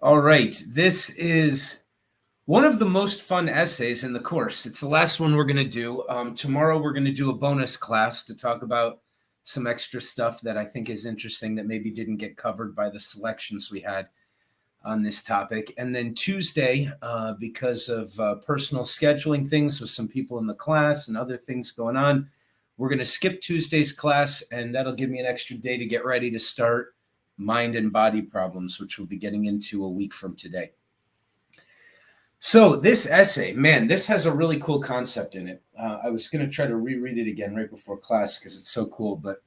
All right. This is one of the most fun essays in the course. It's the last one we're going to do. Tomorrow, we're going to do a bonus class to talk about some extra stuff that I think is interesting that maybe didn't get covered by the selections we had on this topic. And then Tuesday, because of personal scheduling things with some people in the class and other things going on, we're going to skip Tuesday's class, and that'll give me an extra day to get ready to start mind and body problems, which we'll be getting into a week from today. So this essay, man, this has a really cool concept in it. I was going to try to reread it again right before class because it's so cool, but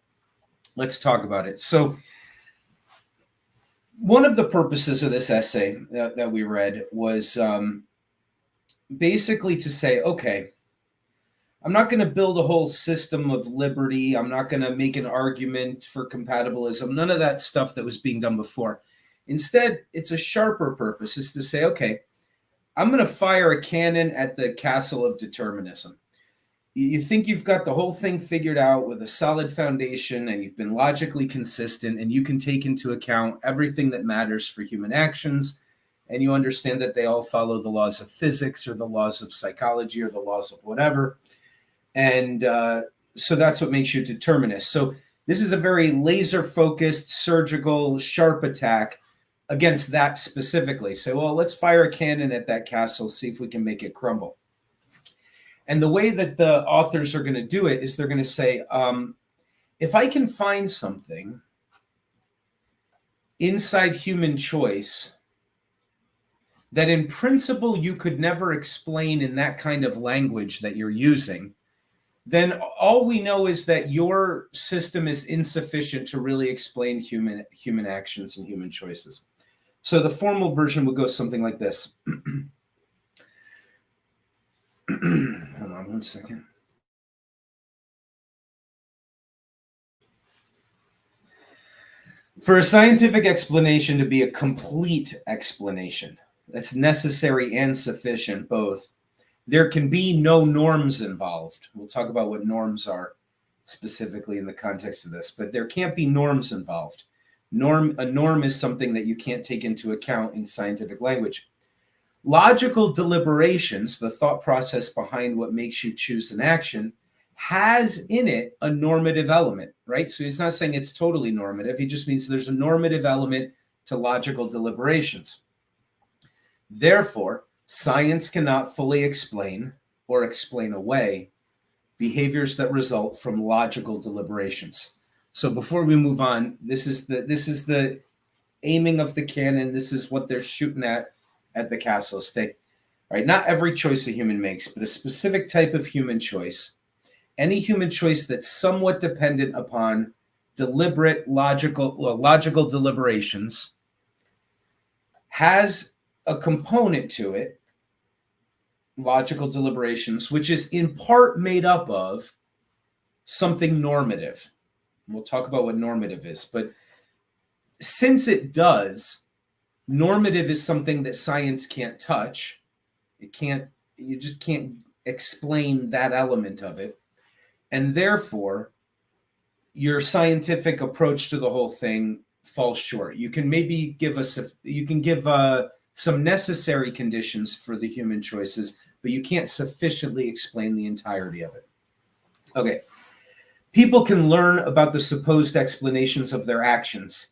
let's talk about it. So one of the purposes of this essay that we read was basically to say, okay, I'm not going to build a whole system of liberty. I'm not going to make an argument for compatibilism. None of that stuff that was being done before. Instead, it's a sharper purpose. It's to say, okay, I'm going to fire a cannon at the castle of determinism. You think you've got the whole thing figured out with a solid foundation, and you've been logically consistent, and you can take into account everything that matters for human actions, and you understand that they all follow the laws of physics or the laws of psychology or the laws of whatever. And so that's what makes you a determinist. So this is a very laser-focused, surgical, sharp attack against that specifically. Say, well, let's fire a cannon at that castle, see if we can make it crumble. And the way that the authors are going to do it is they're going to say, if I can find something inside human choice that in principle you could never explain in that kind of language that you're using, then all we know is that your system is insufficient to really explain human actions and human choices. So the formal version would go something like this. Hold on one second. For a scientific explanation to be a complete explanation, that's necessary and sufficient both, there can be no norms involved. We'll talk about what norms are specifically in the context of this, but there can't be norms involved. A norm is something that you can't take into account in scientific language. Logical deliberations, the thought process behind what makes you choose an action, has in it a normative element, right? So he's not saying it's totally normative. He just means there's a normative element to logical deliberations. Therefore, science cannot fully explain or explain away behaviors that result from logical deliberations. So before we move on, this is the aiming of the cannon. This is what they're shooting at the castle estate. All right, not every choice a human makes, but a specific type of human choice, any human choice that's somewhat dependent upon deliberate logical deliberations, has a component to it, logical deliberations, which is in part made up of something normative. We'll talk about what normative is, but since it does, normative is something that science can't touch. You just can't explain that element of it. And therefore, your scientific approach to the whole thing falls short. You can maybe give some necessary conditions for the human choices, but you can't sufficiently explain the entirety of it. Okay. People can learn about the supposed explanations of their actions.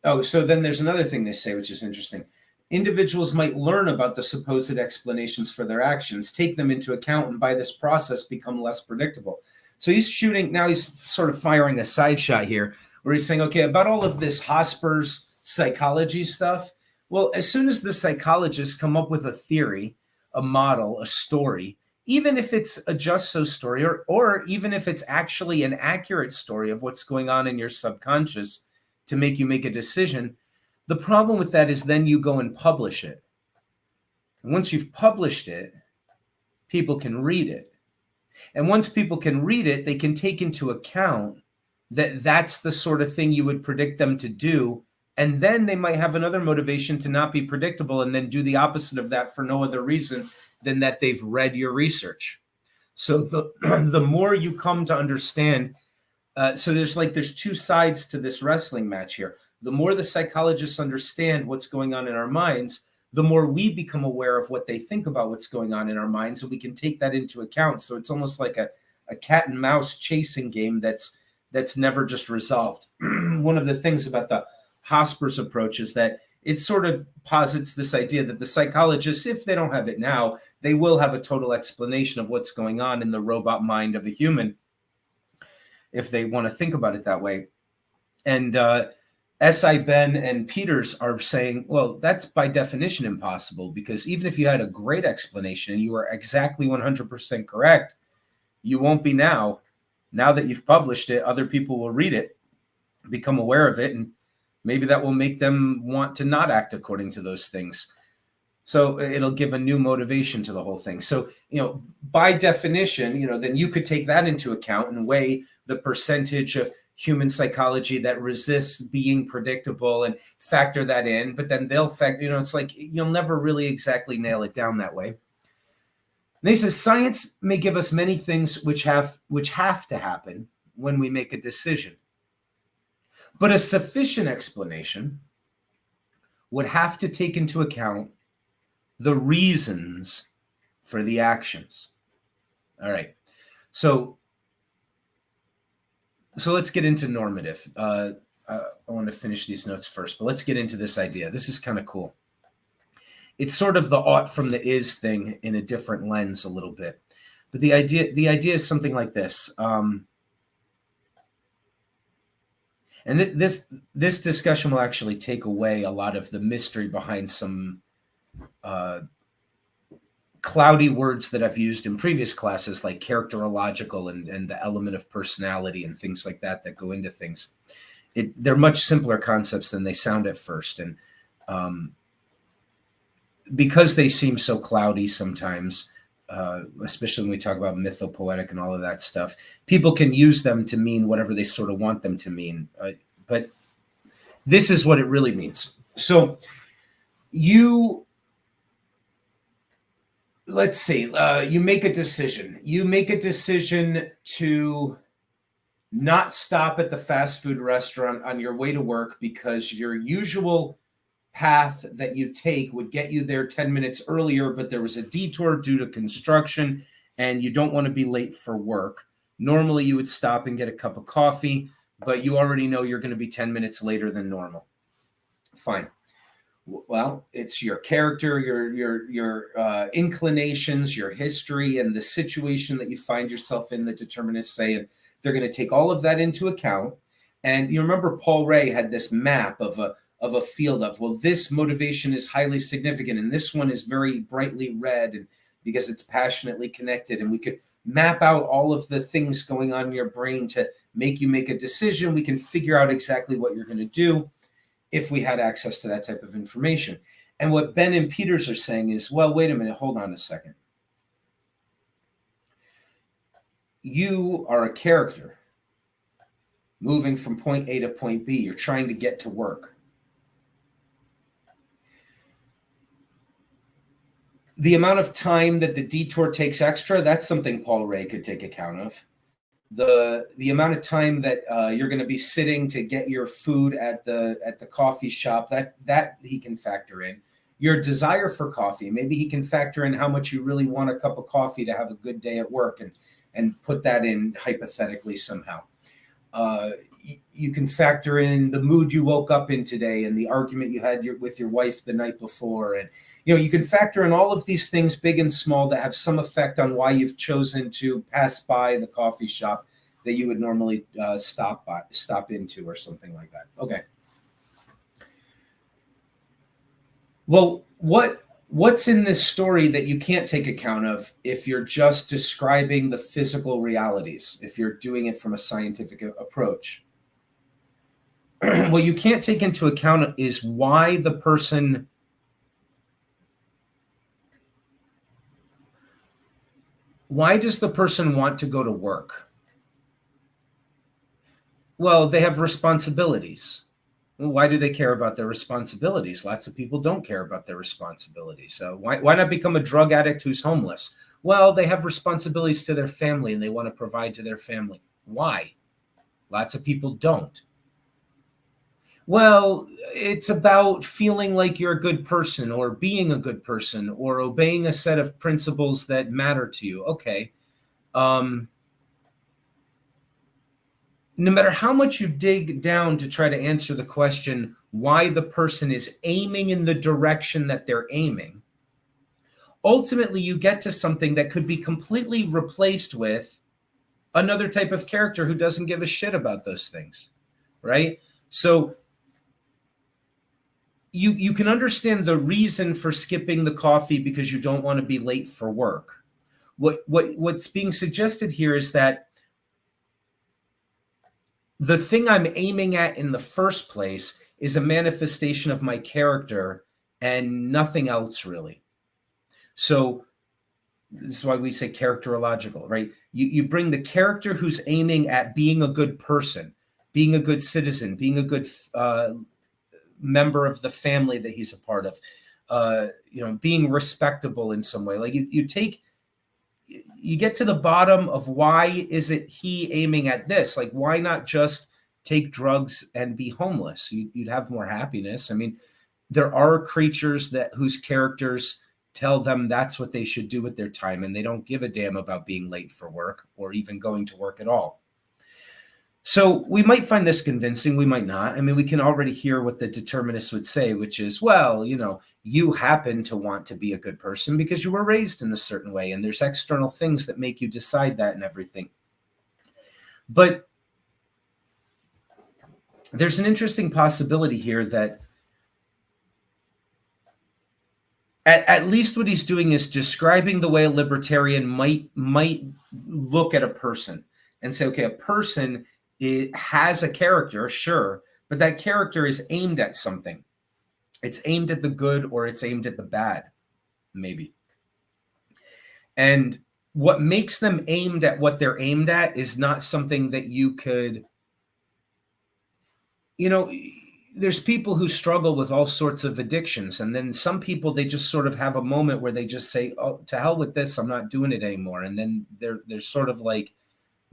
Oh, so then there's another thing they say, which is interesting. Individuals might learn about the supposed explanations for their actions, take them into account, and by this process become less predictable. So he's sort of firing a side shot here, where he's saying, okay, about all of this Hosper's psychology stuff, well, as soon as the psychologists come up with a theory, a model, a story, even if it's a just so story, or even if it's actually an accurate story of what's going on in your subconscious to make you make a decision, the problem with that is then you go and publish it. And once you've published it, people can read it. And once people can read it, they can take into account that that's the sort of thing you would predict them to do. And then they might have another motivation to not be predictable and then do the opposite of that for no other reason than that they've read your research. So the more you come to understand, so there's two sides to this wrestling match here. the more the psychologists understand what's going on in our minds, the more we become aware of what they think about what's going on in our minds, and we can take that into account. So it's almost like a cat and mouse chasing game that's never just resolved. One of the things about the Hosper's approach is that it sort of posits this idea that the psychologists, if they don't have it now, they will have a total explanation of what's going on in the robot mind of a human, if they want to think about it that way. And S.I. Benn and Peters are saying, well, that's by definition impossible, because even if you had a great explanation and you were exactly 100% correct, you won't be now. Now that you've published it, other people will read it, become aware of it, and maybe that will make them want to not act according to those things. So it'll give a new motivation to the whole thing. So, by definition, then you could take that into account and weigh the percentage of human psychology that resists being predictable and factor that in. But then they'll factor, it's like you'll never really exactly nail it down that way. And he says, science may give us many things which have to happen when we make a decision. But a sufficient explanation would have to take into account the reasons for the actions. All right. So let's get into normative. I want to finish these notes first, but let's get into this idea. This is kind of cool. It's sort of the ought from the is thing in a different lens a little bit. But the idea is something like this. And this discussion will actually take away a lot of the mystery behind some cloudy words that I've used in previous classes, like characterological and the element of personality and things like that go into things. They're much simpler concepts than they sound at first. And because they seem so cloudy sometimes, especially when we talk about mythopoetic and all of that stuff, people can use them to mean whatever they sort of want them to mean. But this is what it really means. So let's see, you make a decision. You make a decision to not stop at the fast food restaurant on your way to work because your usual path that you take would get you there 10 minutes earlier, but there was a detour due to construction and you don't want to be late for work. Normally you would stop and get a cup of coffee, but you already know you're going to be 10 minutes later than normal. Fine. Well, it's your character, your inclinations, your history, and the situation that you find yourself in that determinists say, and they're going to take all of that into account. And you remember Paul Ray had this map of a field of, well, this motivation is highly significant, and this one is very brightly red, and because it's passionately connected. And we could map out all of the things going on in your brain to make you make a decision. We can figure out exactly what you're going to do if we had access to that type of information. And what Benn and Peters are saying is, well, wait a minute, hold on a second. You are a character moving from point A to point B. You're trying to get to work. The amount of time that the detour takes extra, that's something Paul Ray could take account of. The amount of time that you're going to be sitting to get your food at the coffee shop, that he can factor in. Your desire for coffee, maybe he can factor in how much you really want a cup of coffee to have a good day at work and put that in hypothetically somehow. You can factor in the mood you woke up in today and the argument you had with your wife the night before. And, you can factor in all of these things, big and small, that have some effect on why you've chosen to pass by the coffee shop that you would normally stop into or something like that. Okay. Well, what's in this story that you can't take account of if you're just describing the physical realities, if you're doing it from a scientific approach? What you can't take into account is why does the person want to go to work? Well, they have responsibilities. Well, why do they care about their responsibilities? Lots of people don't care about their responsibilities. So why not become a drug addict who's homeless? Well, they have responsibilities to their family and they want to provide to their family. Why? Lots of people don't. Well, it's about feeling like you're a good person or being a good person or obeying a set of principles that matter to you. Okay. Um, no matter how much you dig down to try to answer the question why the person is aiming in the direction that they're aiming, ultimately you get to something that could be completely replaced with another type of character who doesn't give a shit about those things, right? So you can understand the reason for skipping the coffee because you don't want to be late for work. What's being suggested here is that the thing I'm aiming at in the first place is a manifestation of my character and nothing else really. So this is why we say characterological, right? You bring the character who's aiming at being a good person, being a good citizen, being a good member of the family that he's a part of, being respectable in some way. Like you get to the bottom of why is it he aiming at this? Like, why not just take drugs and be homeless? You'd have more happiness. I mean, there are creatures whose characters tell them that's what they should do with their time, and they don't give a damn about being late for work or even going to work at all. So we might find this convincing, we might not. I mean, we can already hear what the determinists would say, which is, well, you happen to want to be a good person because you were raised in a certain way, and there's external things that make you decide that and everything. But there's an interesting possibility here that at least what he's doing is describing the way a libertarian might look at a person and say, okay, a person has a character, sure, but that character is aimed at something. It's aimed at the good or it's aimed at the bad, maybe. And what makes them aimed at what they're aimed at is not something that you could, there's people who struggle with all sorts of addictions. And then some people, they just sort of have a moment where they just say, oh, to hell with this, I'm not doing it anymore. And then they're sort of like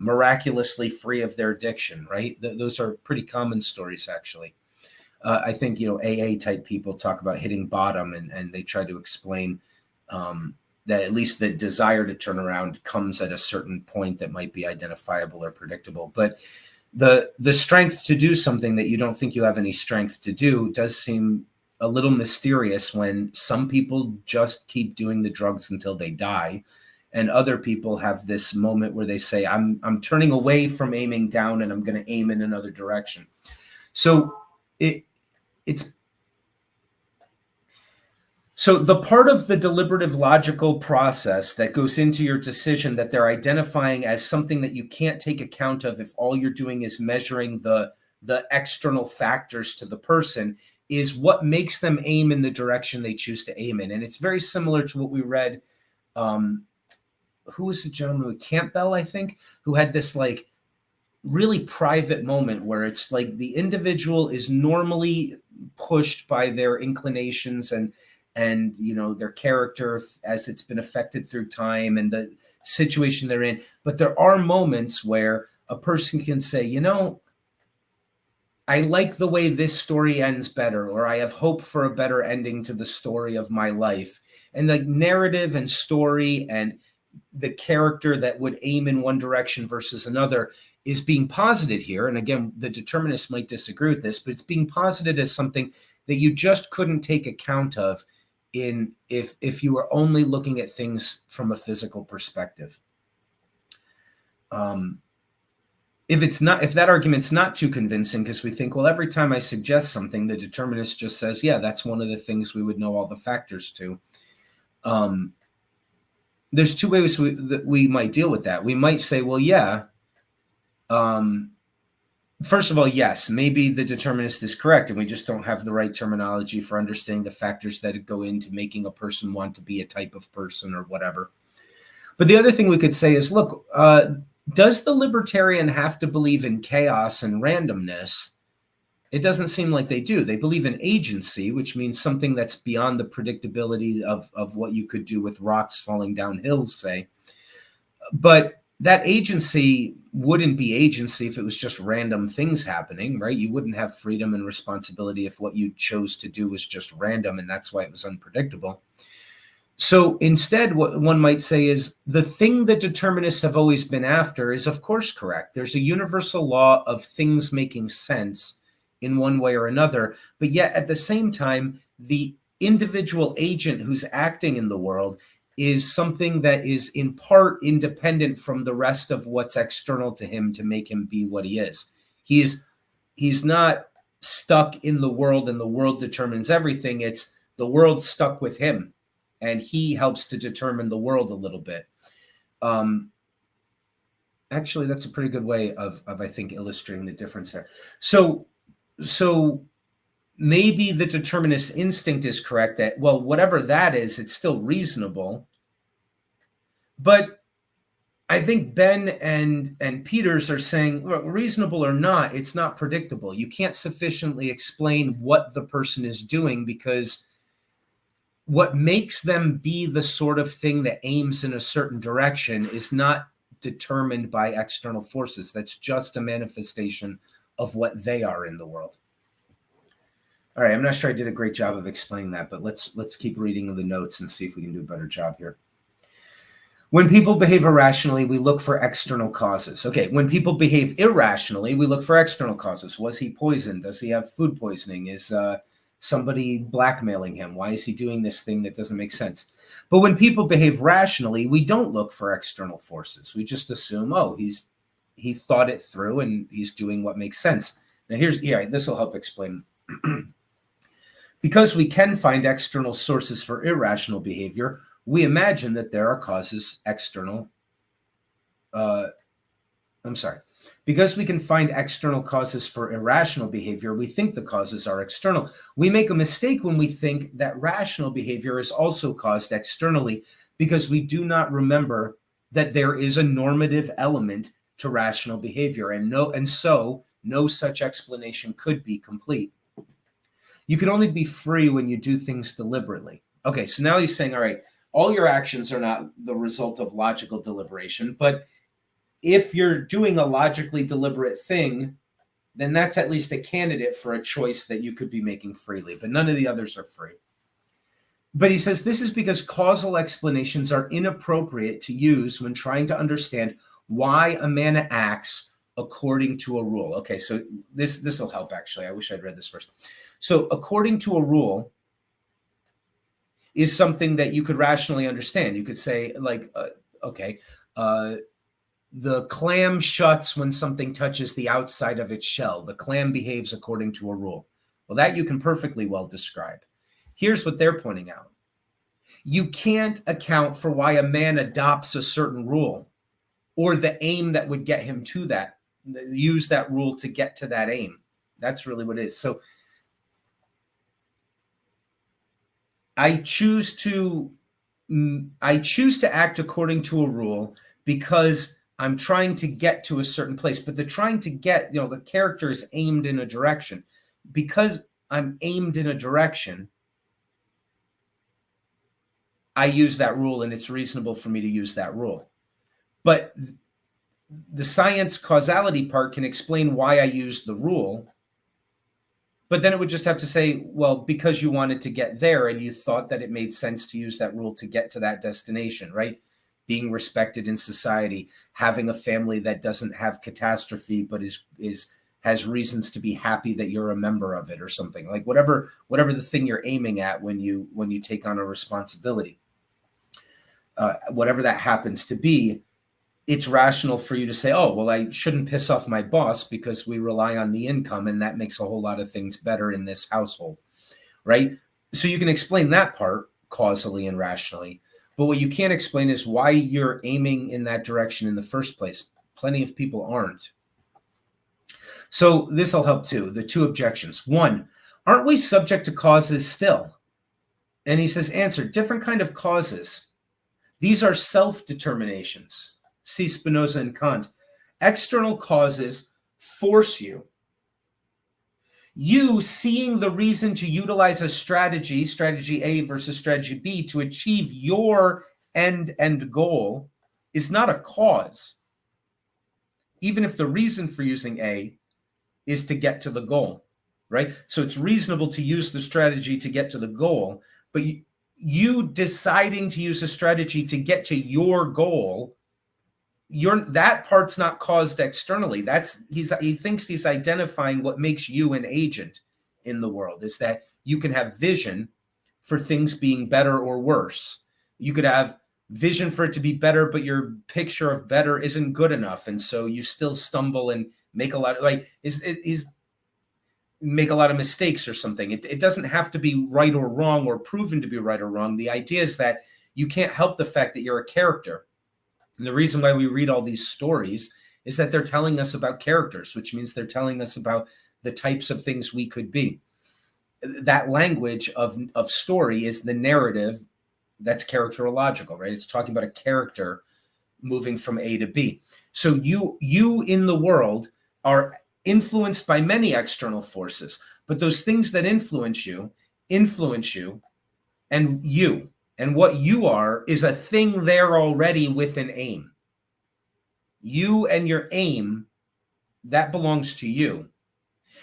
miraculously free of their addiction, right? Those are pretty common stories, actually. I think, AA type people talk about hitting bottom and they try to explain that at least the desire to turn around comes at a certain point that might be identifiable or predictable. But the strength to do something that you don't think you have any strength to do does seem a little mysterious when some people just keep doing the drugs until they die. And other people have this moment where they say, I'm turning away from aiming down and I'm going to aim in another direction. So so the part of the deliberative logical process that goes into your decision that they're identifying as something that you can't take account of if all you're doing is measuring the external factors to the person is what makes them aim in the direction they choose to aim in. And it's very similar to what we read. Who was the gentleman, Campbell, I think, who had this like really private moment where it's like the individual is normally pushed by their inclinations and their character as it's been affected through time and the situation they're in. But there are moments where a person can say, I like the way this story ends better, or I have hope for a better ending to the story of my life. And the narrative and story and the character that would aim in one direction versus another is being posited here. And again, the determinists might disagree with this, but it's being posited as something that you just couldn't take account of if you were only looking at things from a physical perspective. If that argument's not too convincing, because we think, well, every time I suggest something, the determinist just says, yeah, that's one of the things we would know all the factors to. There's two ways that we might deal with that. We might say, well, yeah. First of all, yes, maybe the determinist is correct, and we just don't have the right terminology for understanding the factors that go into making a person want to be a type of person or whatever. But the other thing we could say is, look, does the libertarian have to believe in chaos and randomness? It doesn't seem like they do. They believe in agency, which means something that's beyond the predictability of what you could do with rocks falling down hills, say. But that agency wouldn't be agency if it was just random things happening, right? You wouldn't have freedom and responsibility if what you chose to do was just random, and that's why it was unpredictable. So instead, what one might say is the thing that determinists have always been after is, of course, correct. There's a universal law of things making sense in one way or another, but yet at the same time, the individual agent who's acting in the world is something that is in part independent from the rest of what's external to him to make him be what he is. He's not stuck in the world and the world determines everything. It's the world stuck with him, and he helps to determine the world a little bit. Actually, that's a pretty good way of I think illustrating the difference there. So maybe the determinist instinct is correct that, well, whatever that is, it's still reasonable. But I think Benn and Peters are saying, well, reasonable or not, it's not predictable. You can't sufficiently explain what the person is doing, because what makes them be the sort of thing that aims in a certain direction is not determined by external forces. That's just a manifestation of what they are in the world. All right, I'm not sure I did a great job of explaining that, but let's keep reading the notes and see if we can do a better job here. When people behave irrationally, we look for external causes. Okay, when people behave irrationally, we look for external causes. Was he poisoned? Does he have food poisoning? Is somebody blackmailing him? Why is he doing this thing that doesn't make sense? But when people behave rationally, we don't look for external forces. We just assume, oh, he thought it through and he's doing what makes sense. Now this will help explain. Because we can find external sources for irrational behavior, we imagine that there are causes external. Because we can find external causes for irrational behavior, we think the causes are external. We make a mistake when we think that rational behavior is also caused externally, because we do not remember that there is a normative element to rational behavior, and so no such explanation could be complete. You can only be free when you do things deliberately. Okay, so now he's saying, all right, all your actions are not the result of logical deliberation, but if you're doing a logically deliberate thing, then that's at least a candidate for a choice that you could be making freely, but none of the others are free. But he says this is because causal explanations are inappropriate to use when trying to understand why a man acts according to a rule. Okay, so this will help, actually. I wish I'd read this first. So according to a rule is something that you could rationally understand. You could say, like, the clam shuts when something touches the outside of its shell. The clam behaves according to a rule. Well, that you can perfectly well describe. Here's what they're pointing out. You can't account for why a man adopts a certain rule or the aim that would get him to that, use that rule to get to that aim. That's really what it is. So I choose to act according to a rule because I'm trying to get to a certain place, but the trying to get, the character is aimed in a direction. Because I'm aimed in a direction, I use that rule, and it's reasonable for me to use that rule. But the science causality part can explain why I used the rule, but then it would just have to say, well, because you wanted to get there and you thought that it made sense to use that rule to get to that destination, right? Being respected in society, having a family that doesn't have catastrophe, but has reasons to be happy that you're a member of it, or something like whatever the thing you're aiming at when you take on a responsibility, whatever that happens to be, it's rational for you to say, oh, well, I shouldn't piss off my boss because we rely on the income, and that makes a whole lot of things better in this household, right? So you can explain that part causally and rationally. But what you can't explain is why you're aiming in that direction in the first place. Plenty of people aren't. So this will help too. The two objections. One, aren't we subject to causes still? And he says, answer, different kind of causes. These are self-determinations. See Spinoza and Kant. External causes force you. You seeing the reason to utilize a strategy A versus strategy B, to achieve your end goal is not a cause. even if the reason for using A is to get to the goal, right? So it's reasonable to use the strategy to get to the goal, but you deciding to use a strategy to get to your goal, that part's not caused externally. He thinks he's identifying what makes you an agent in the world, is that you can have vision for things being better or worse. You could have vision for it to be better, but your picture of better isn't good enough, and so you still stumble and make a lot of make a lot of mistakes or something. It doesn't have to be right or wrong or proven to be right or wrong. The idea is that you can't help the fact that you're a character. And the reason why we read all these stories is that they're telling us about characters, which means they're telling us about the types of things we could be. That language of story is the narrative that's characterological, right? It's talking about a character moving from A to B. So you in the world are influenced by many external forces, but those things that influence you, and you. And what you are is a thing there already with an aim. You and your aim, that belongs to you.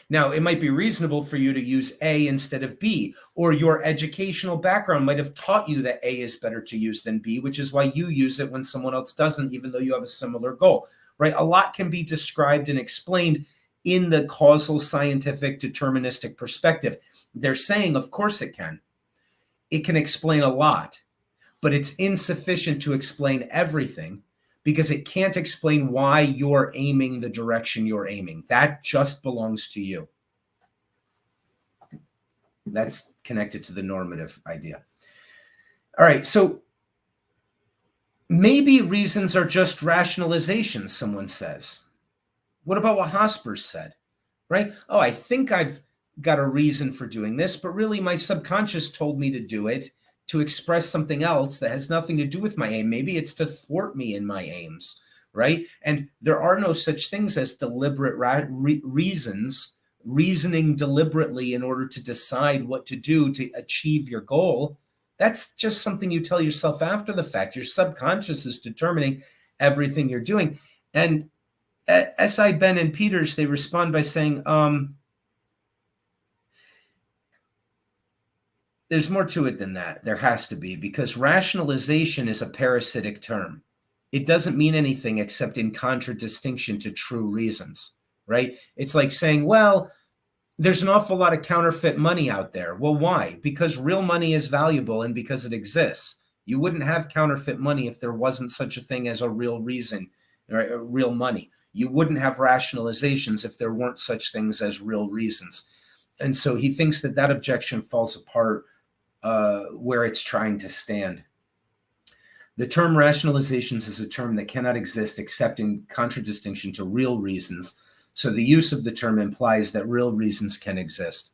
Now, it might be reasonable for you to use A instead of B, or your educational background might have taught you that A is better to use than B, which is why you use it when someone else doesn't, even though you have a similar goal, right? A lot can be described and explained in the causal, scientific, deterministic perspective. They're saying, of course it can. It can explain a lot, but it's insufficient to explain everything because it can't explain why you're aiming the direction you're aiming. That just belongs to you. That's connected to the normative idea. All right, so maybe reasons are just rationalizations, someone says. What about what Hosper said, right? Oh, I think I've got a reason for doing this, but really my subconscious told me to do it to express something else that has nothing to do with my aim. Maybe it's to thwart me in my aims, right? And there are no such things as deliberate reasons, reasoning deliberately in order to decide what to do to achieve your goal. That's just something you tell yourself after the fact. Your subconscious is determining everything you're doing. And S.I. Benn and Peters, they respond by saying, there's more to it than that. There has to be, because rationalization is a parasitic term. It doesn't mean anything except in contradistinction to true reasons, right? It's like saying, well, there's an awful lot of counterfeit money out there. Well, why? Because real money is valuable and because it exists. You wouldn't have counterfeit money if there wasn't such a thing as a real reason, right? Real money. You wouldn't have rationalizations if there weren't such things as real reasons. And so he thinks that that objection falls apart where it's trying to stand. The term rationalizations is a term that cannot exist except in contradistinction to real reasons. So the use of the term implies that real reasons can exist.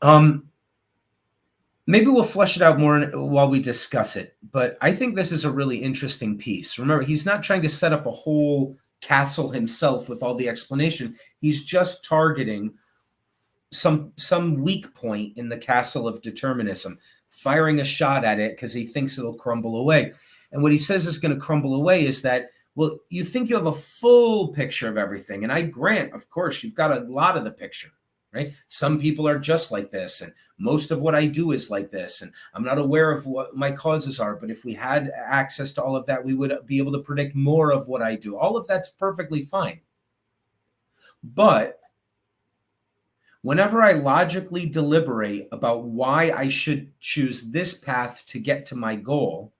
Maybe we'll flesh it out more while we discuss it, but I think this is a really interesting piece. Remember, he's not trying to set up a whole castle himself with all the explanation. He's just targeting some weak point in the castle of determinism, firing a shot at it because he thinks it'll crumble away. And what he says is going to crumble away is that, well, you think you have a full picture of everything. And I grant, of course, you've got a lot of the picture, right? Some people are just like this, and most of what I do is like this, and I'm not aware of what my causes are. But if we had access to all of that, we would be able to predict more of what I do. All of that's perfectly fine. But whenever I logically deliberate about why I should choose this path to get to my goal,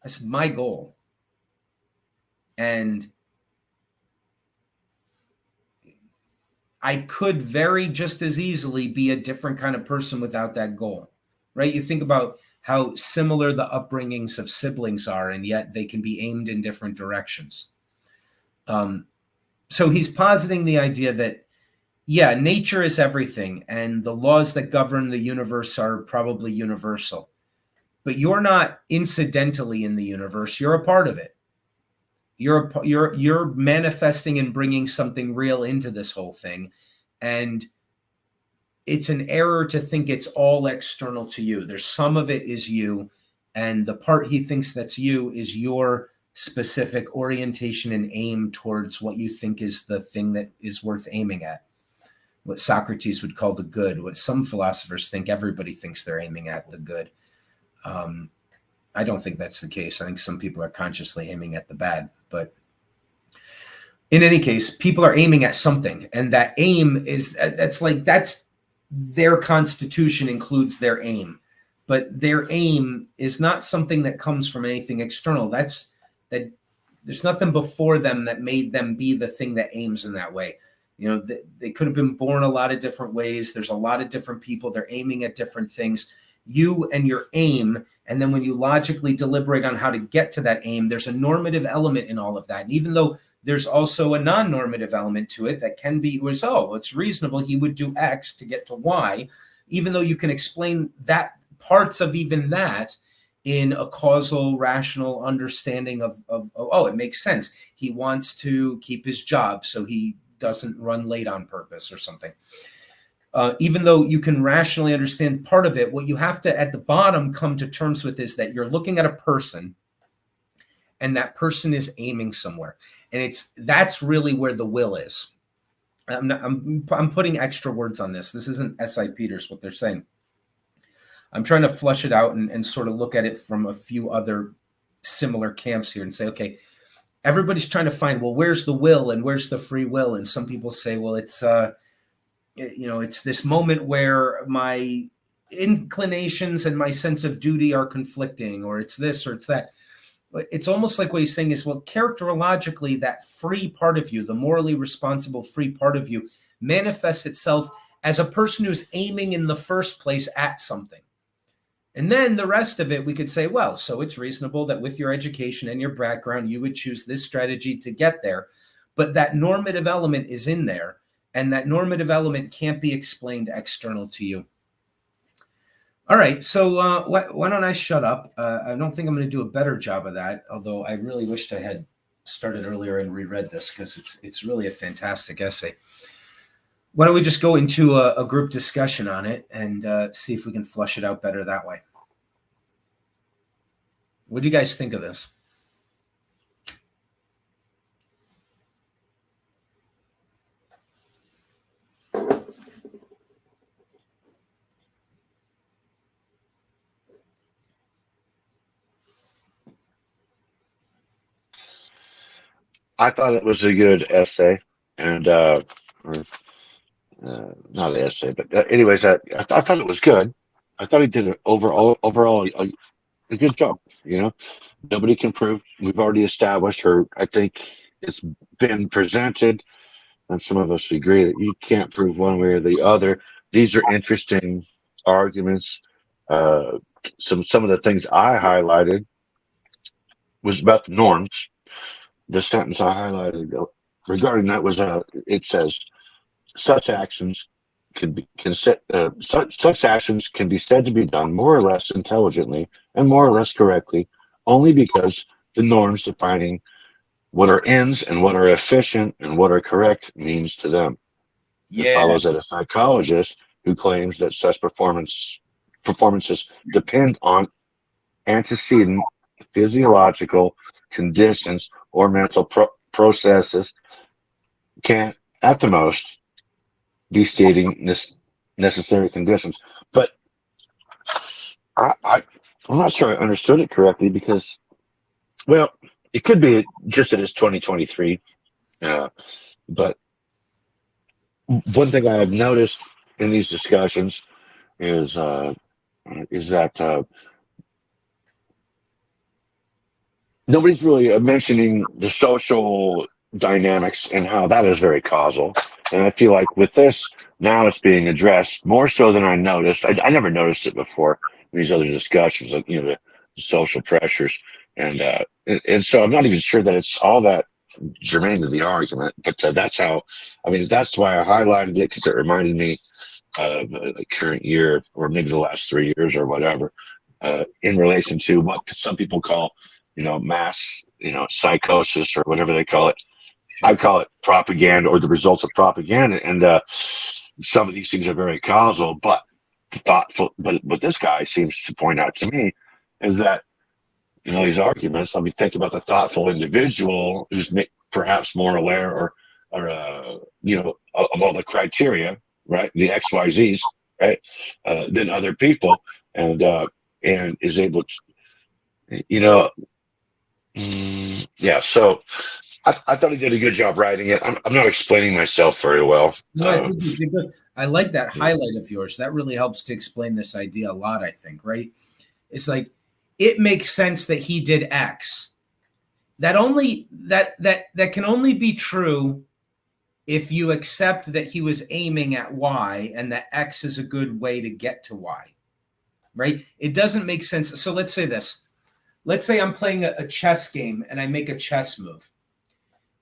that's my goal. And I could very just as easily be a different kind of person without that goal, right? You think about how similar the upbringings of siblings are, and yet they can be aimed in different directions. So he's positing the idea that, yeah, nature is everything, and the laws that govern the universe are probably universal. But you're not incidentally in the universe. You're a part of it. You're manifesting and bringing something real into this whole thing. And it's an error to think it's all external to you. There's some of it is you, and the part he thinks that's you is your specific orientation and aim towards what you think is the thing that is worth aiming at. What Socrates would call the good, what some philosophers think everybody thinks they're aiming at, the good. I don't think that's the case. I think some people are consciously aiming at the bad. But in any case, people are aiming at something. And that aim that's their constitution includes their aim. But their aim is not something that comes from anything external. There's nothing before them that made them be the thing that aims in that way. They could have been born a lot of different ways. There's a lot of different people. They're aiming at different things. You and your aim, and then when you logically deliberate on how to get to that aim, there's a normative element in all of that. And even though there's also a non-normative element to it that can be, it's reasonable he would do X to get to Y, even though you can explain that parts of even that in a causal, rational understanding of it makes sense. He wants to keep his job, so he doesn't run late on purpose or something. Even though you can rationally understand part of it, what you have to, at the bottom, come to terms with is that you're looking at a person and that person is aiming somewhere. And that's really where the will is. I'm putting extra words on this. This isn't S.I. Peters, what they're saying. I'm trying to flush it out and sort of look at it from a few other similar camps here and say, okay, everybody's trying to find, well, where's the will and where's the free will? And some people say, well, it's this moment where my inclinations and my sense of duty are conflicting, or it's this or it's that. It's almost like what he's saying is, well, characterologically, that free part of you, the morally responsible free part of you, manifests itself as a person who's aiming in the first place at something. And then the rest of it, we could say, well, so it's reasonable that with your education and your background, you would choose this strategy to get there. But that normative element is in there, and that normative element can't be explained external to you. All right, so why don't I shut up? I don't think I'm going to do a better job of that, although I really wished I had started earlier and reread this because it's really a fantastic essay. Why don't we just go into a group discussion on it and see if we can flush it out better that way? What do you guys think of this? I thought it was a good essay, and not an essay, but anyways, I thought it was good. I thought he did an overall a good job. Nobody can prove. We've already established, or I think it's been presented, and some of us agree that you can't prove one way or the other. These are interesting arguments. Some of the things I highlighted was about the norms. The sentence I highlighted regarding that was it says such actions such actions can be said to be done more or less intelligently and more or less correctly only because the norms defining what are ends and what are efficient and what are correct means to them. It follows that a psychologist who claims that such performances depend on antecedent physiological conditions or mental processes can't, at the most, be stating necessary conditions. But I'm not sure I understood it correctly because, well, it could be just that it's 2023. But one thing I have noticed in these discussions is that nobody's really mentioning the social dynamics and how that is very causal. And I feel like with this, now it's being addressed more so than I noticed. I never noticed it before in these other discussions, like, the social pressures. And so I'm not even sure that it's all that germane to the argument, but that's why I highlighted it, because it reminded me of the current year, or maybe the last 3 years or whatever, in relation to what some people call, mass, psychosis or whatever they call it. I call it propaganda, or the results of propaganda. And some of these things are very causal, but thoughtful. But what this guy seems to point out to me is that in all these arguments, let me think about the thoughtful individual who's perhaps more aware or of all the criteria, right? The XYZs, right? Than other people, and is able to, yeah. So I thought he did a good job writing it. I'm not explaining myself very well. No, I think you did good. I like that highlight of yours. That really helps to explain this idea a lot, I think, right? It's like, it makes sense that he did X. That can only be true if you accept that he was aiming at Y and that X is a good way to get to Y, right? It doesn't make sense. So let's say this. Let's say I'm playing a chess game and I make a chess move.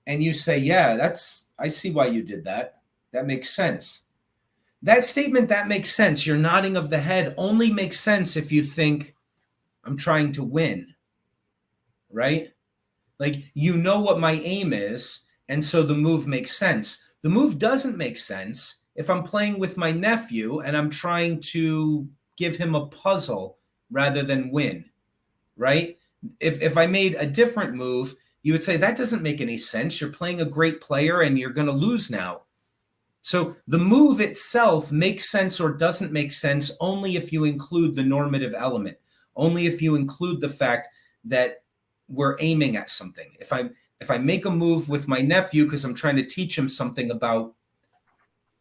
And you say, yeah, I see why you did that. That makes sense. That statement, that makes sense, your nodding of the head, only makes sense if you think I'm trying to win, right? Like, you know what my aim is, and so the move makes sense. The move doesn't make sense if I'm playing with my nephew and I'm trying to give him a puzzle rather than win, right? If I made a different move, you would say, that doesn't make any sense. You're playing a great player and you're going to lose now. So the move itself makes sense or doesn't make sense only if you include the normative element, only if you include the fact that we're aiming at something. If I make a move with my nephew because I'm trying to teach him something about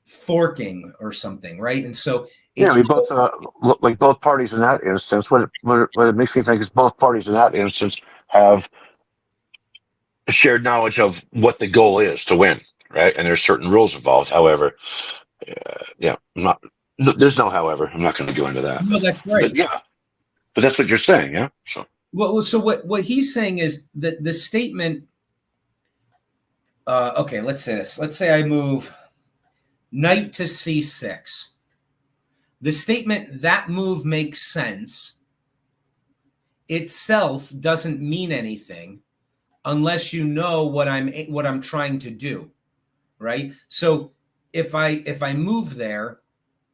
forking or something, right? And so yeah, we both like both parties in that instance. What it makes me think is both parties in that instance have a shared knowledge of what the goal is to win, right? And there's certain rules involved. However, yeah, there's no however. I'm not going to go into that. No, that's right. But yeah, but that's what you're saying, yeah. So what he's saying is that the statement. Okay, let's say this. Let's say I move knight to c6. The statement that move makes sense itself doesn't mean anything unless you know what I'm trying to do, right? So if I move there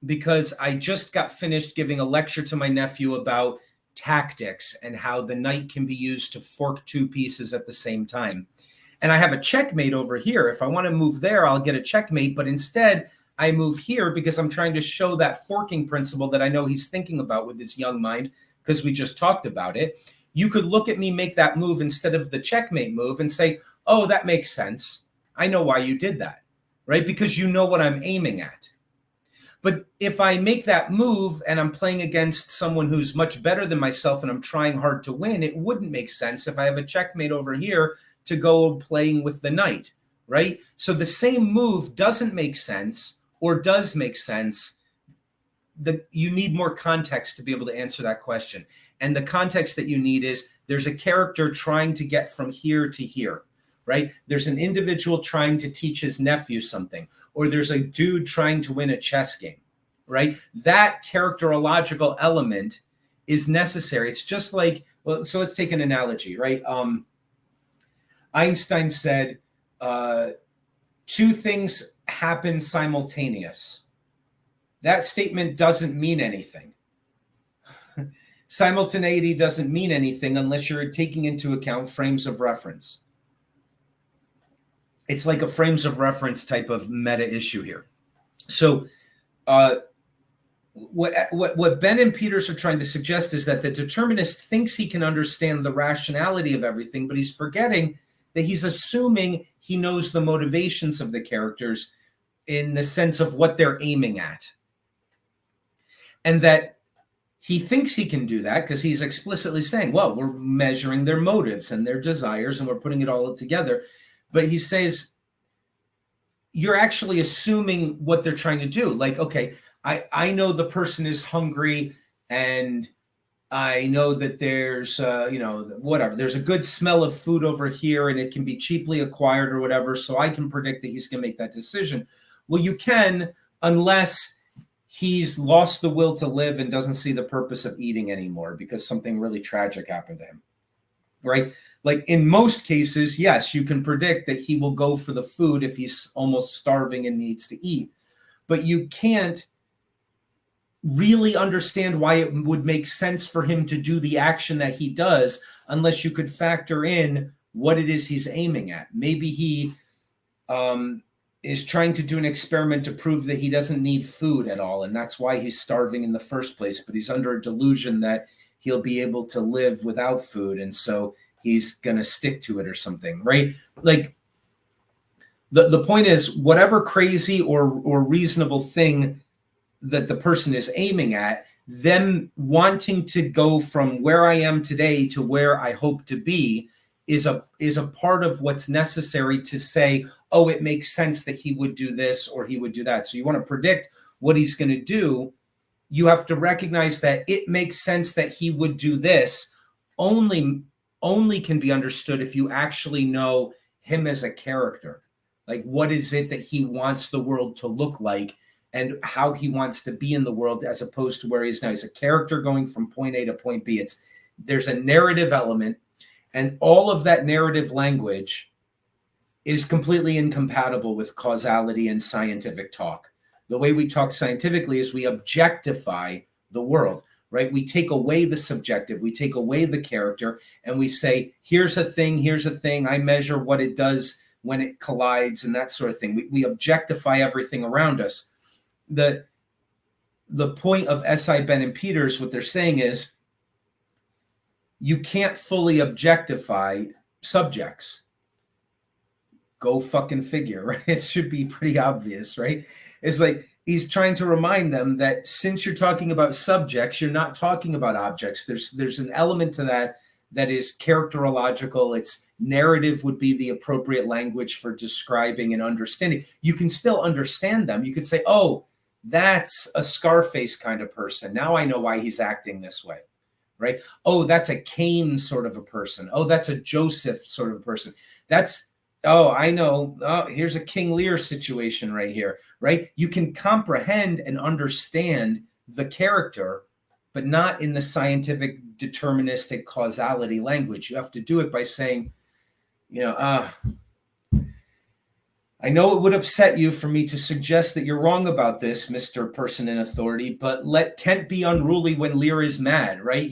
because I just got finished giving a lecture to my nephew about tactics and how the knight can be used to fork two pieces at the same time, and I have a checkmate over here. If I want to move there, I'll get a checkmate, but instead I move here because I'm trying to show that forking principle that I know he's thinking about with his young mind because we just talked about it. You could look at me make that move instead of the checkmate move and say, oh, that makes sense. I know why you did that, right? Because you know what I'm aiming at. But if I make that move and I'm playing against someone who's much better than myself and I'm trying hard to win, it wouldn't make sense if I have a checkmate over here to go playing with the knight, right? So the same move doesn't make sense or does make sense. You need more context to be able to answer that question. And the context that you need is there's a character trying to get from here to here, right? There's an individual trying to teach his nephew something, or there's a dude trying to win a chess game, right? That characterological element is necessary. It's just like, well, so let's take an analogy, right? Einstein said, two things happen simultaneous. That statement doesn't mean anything. Simultaneity doesn't mean anything unless you're taking into account frames of reference. It's like a frames of reference type of meta issue here. So what Benn and Peters are trying to suggest is that the determinist thinks he can understand the rationality of everything, but he's forgetting that he's assuming he knows the motivations of the characters in the sense of what they're aiming at. And that he thinks he can do that because he's explicitly saying, well, we're measuring their motives and their desires and we're putting it all together. But he says, you're actually assuming what they're trying to do. Like, okay, I know the person is hungry and I know that there's, whatever, there's a good smell of food over here and it can be cheaply acquired or whatever. So I can predict that he's going to make that decision. Well, you can, unless he's lost the will to live and doesn't see the purpose of eating anymore because something really tragic happened to him, right? Like in most cases, yes, you can predict that he will go for the food if he's almost starving and needs to eat. But you can't really understand why it would make sense for him to do the action that he does unless you could factor in what it is he's aiming at. Maybe he is trying to do an experiment to prove that he doesn't need food at all, and that's why he's starving in the first place, but he's under a delusion that he'll be able to live without food, and so he's going to stick to it or something, right? Like, the point is, whatever crazy or reasonable thing that the person is aiming at, them wanting to go from where I am today to where I hope to be is a part of what's necessary to say, oh, it makes sense that he would do this or he would do that. So you want to predict what he's going to do. You have to recognize that it makes sense that he would do this only can be understood if you actually know him as a character. Like, what is it that he wants the world to look like and how he wants to be in the world, as opposed to where he is now. He's a character going from point A to point B. There's a narrative element, and all of that narrative language is completely incompatible with causality and scientific talk. The way we talk scientifically is we objectify the world, right? We take away the subjective, we take away the character, and we say, here's a thing, I measure what it does when it collides and that sort of thing. We objectify everything around us. The point of S.I. Benn and Peters, what they're saying is, you can't fully objectify subjects. Go fucking figure, right? It should be pretty obvious, right? It's like he's trying to remind them that since you're talking about subjects, you're not talking about objects. There's an element to that is characterological. It's narrative would be the appropriate language for describing and understanding. You can still understand them. You could say, oh, that's a Scarface kind of person. Now I know why he's acting this way, right? Oh, that's a Cain sort of a person. Oh, that's a Joseph sort of a person. Oh, I know. Oh, here's a King Lear situation right here, right? You can comprehend and understand the character, but not in the scientific deterministic causality language. You have to do it by saying, I know it would upset you for me to suggest that you're wrong about this, Mr. Person in Authority, but let Kent be unruly when Lear is mad, right?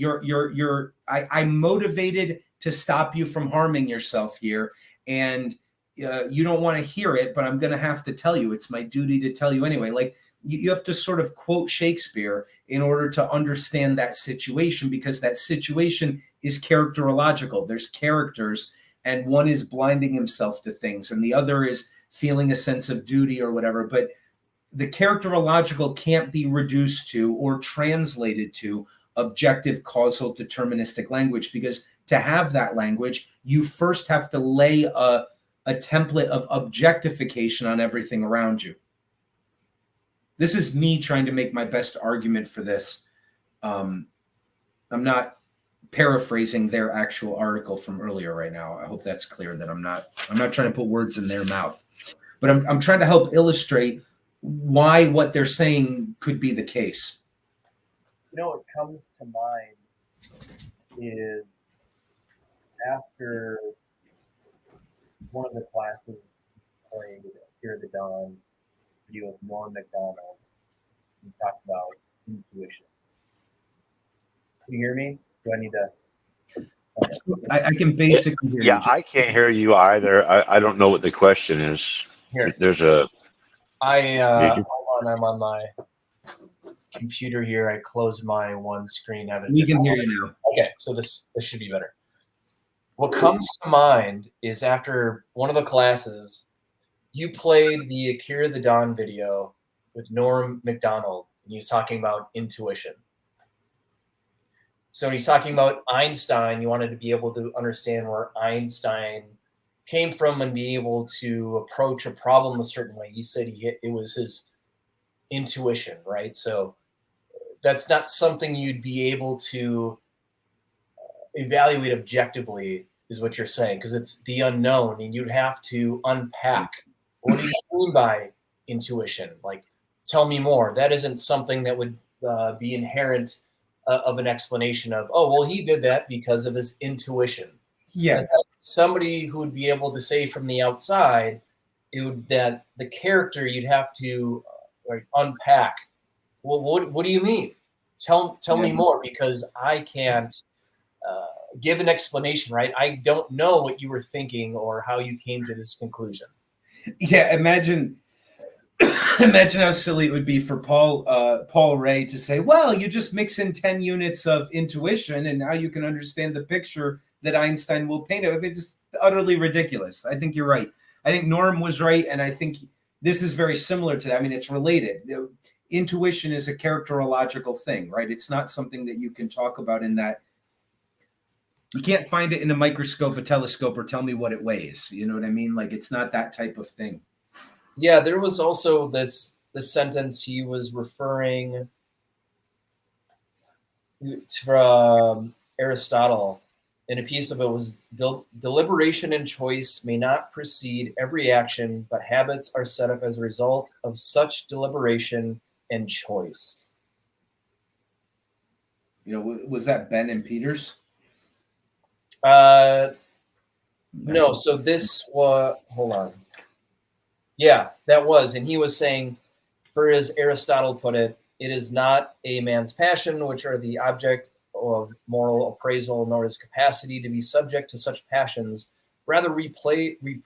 I'm motivated to stop you from harming yourself here, and you don't want to hear it, but I'm going to have to tell you. It's my duty to tell you anyway. Like, you have to sort of quote Shakespeare in order to understand that situation, because that situation is characterological. There's characters, and one is blinding himself to things, and the other is feeling a sense of duty or whatever. But the characterological can't be reduced to or translated to objective, causal, deterministic language, because to have that language, you first have to lay a template of objectification on everything around you. This is me trying to make my best argument for this. I'm not paraphrasing their actual article from earlier right now. I hope that's clear that I'm not trying to put words in their mouth, but I'm trying to help illustrate why what they're saying could be the case. What comes to mind is after one of the classes played Here at the Dawn video of Norm Macdonald, we talked about intuition. Can you hear me? Do I need to? I can basically hear you. Yeah, I can't hear you either. I don't know what the question is. Here. There's a. Hold on, I'm on my computer here. I closed my one screen. We can hear you now. Okay, so this should be better. What comes to mind is after one of the classes, you played the Akira the Dawn video with Norm Macdonald, and he was talking about intuition. So he's talking about Einstein. You wanted to be able to understand where Einstein came from and be able to approach a problem a certain way. He said it was his intuition, right? So that's not something you'd be able to evaluate objectively, is what you're saying, because it's the unknown, and you'd have to unpack. What do you mean by intuition? Like, tell me more. That isn't something that would be inherent of an explanation of, oh, well, he did that because of his intuition. Yeah. Somebody who would be able to say from the outside, that the character you'd have to unpack Well, what do you mean? Tell me more, because I can't give an explanation, right? I don't know what you were thinking or how you came to this conclusion. Yeah, imagine how silly it would be for Paul Ray to say, well, you just mix in 10 units of intuition and now you can understand the picture that Einstein will paint. It would be just utterly ridiculous. I think you're right. I think Norm was right, and I think this is very similar to that. I mean, it's related. Intuition is a characterological thing, right? It's not something that you can talk about in that. You can't find it in a microscope, a telescope, or tell me what it weighs. You know what I mean? Like, it's not that type of thing. Yeah, there was also this sentence he was referring from Aristotle, and a piece of it was deliberation and choice may not precede every action, but habits are set up as a result of such deliberation and choice. You know, was that Benn and Peters? No, so this was, hold on. Yeah, that was, and he was saying, for as Aristotle put it, it is not a man's passion, which are the object of moral appraisal, nor his capacity to be subject to such passions. Rather, we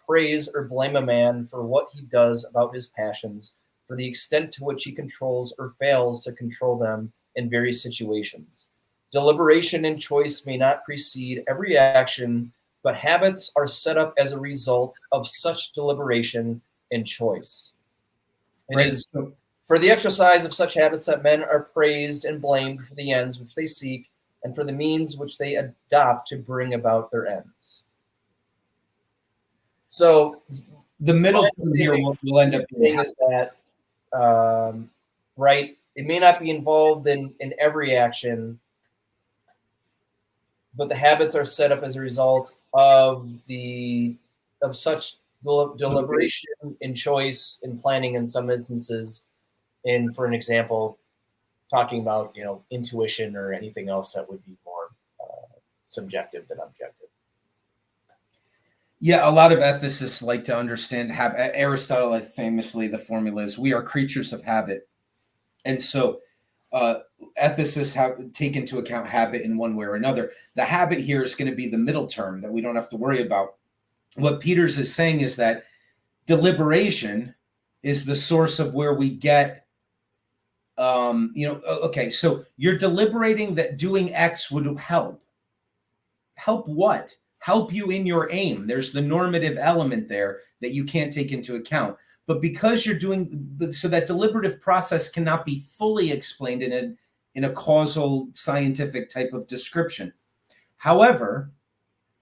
praise or blame a man for what he does about his passions, for the extent to which he controls or fails to control them in various situations. Deliberation and choice may not precede every action, but habits are set up as a result of such deliberation and choice. It is for the exercise of such habits that men are praised and blamed for the ends which they seek and for the means which they adopt to bring about their ends. So the middle term here will end up being is that, right, it may not be involved in every action, but the habits are set up as a result of such deliberation and choice and planning in some instances. And for an example, talking about, intuition or anything else that would be more subjective than objective. Yeah, a lot of ethicists like to understand Aristotle famously, the formula is we are creatures of habit. And so ethicists have take into account habit in one way or another. The habit here is going to be the middle term that we don't have to worry about. What Peters is saying is that deliberation is the source of where we get, okay, so you're deliberating that doing X would help. Help what? Help you in your aim. There's the normative element there that you can't take into account. But because you're doing, so that deliberative process cannot be fully explained in a causal scientific type of description. However,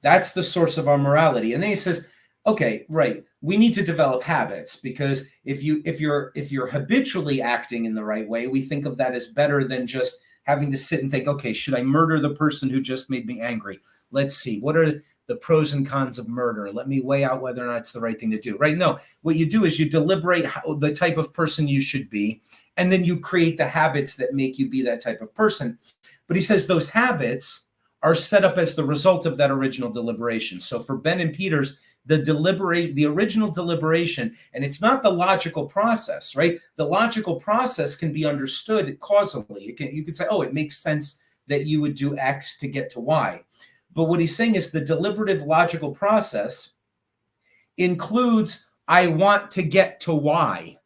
that's the source of our morality. And then he says, okay, right, we need to develop habits, because if you're habitually acting in the right way, we think of that as better than just having to sit and think, okay, should I murder the person who just made me angry? Let's see, what are the pros and cons of murder? Let me weigh out whether or not it's the right thing to do, right? No, what you do is you deliberate the type of person you should be, and then you create the habits that make you be that type of person. But he says those habits are set up as the result of that original deliberation. So for Benn and Peters, the original deliberation, and it's not the logical process, right? The logical process can be understood causally. You could say, oh, it makes sense that you would do X to get to Y. But what he's saying is the deliberative logical process includes, I want to get to Y.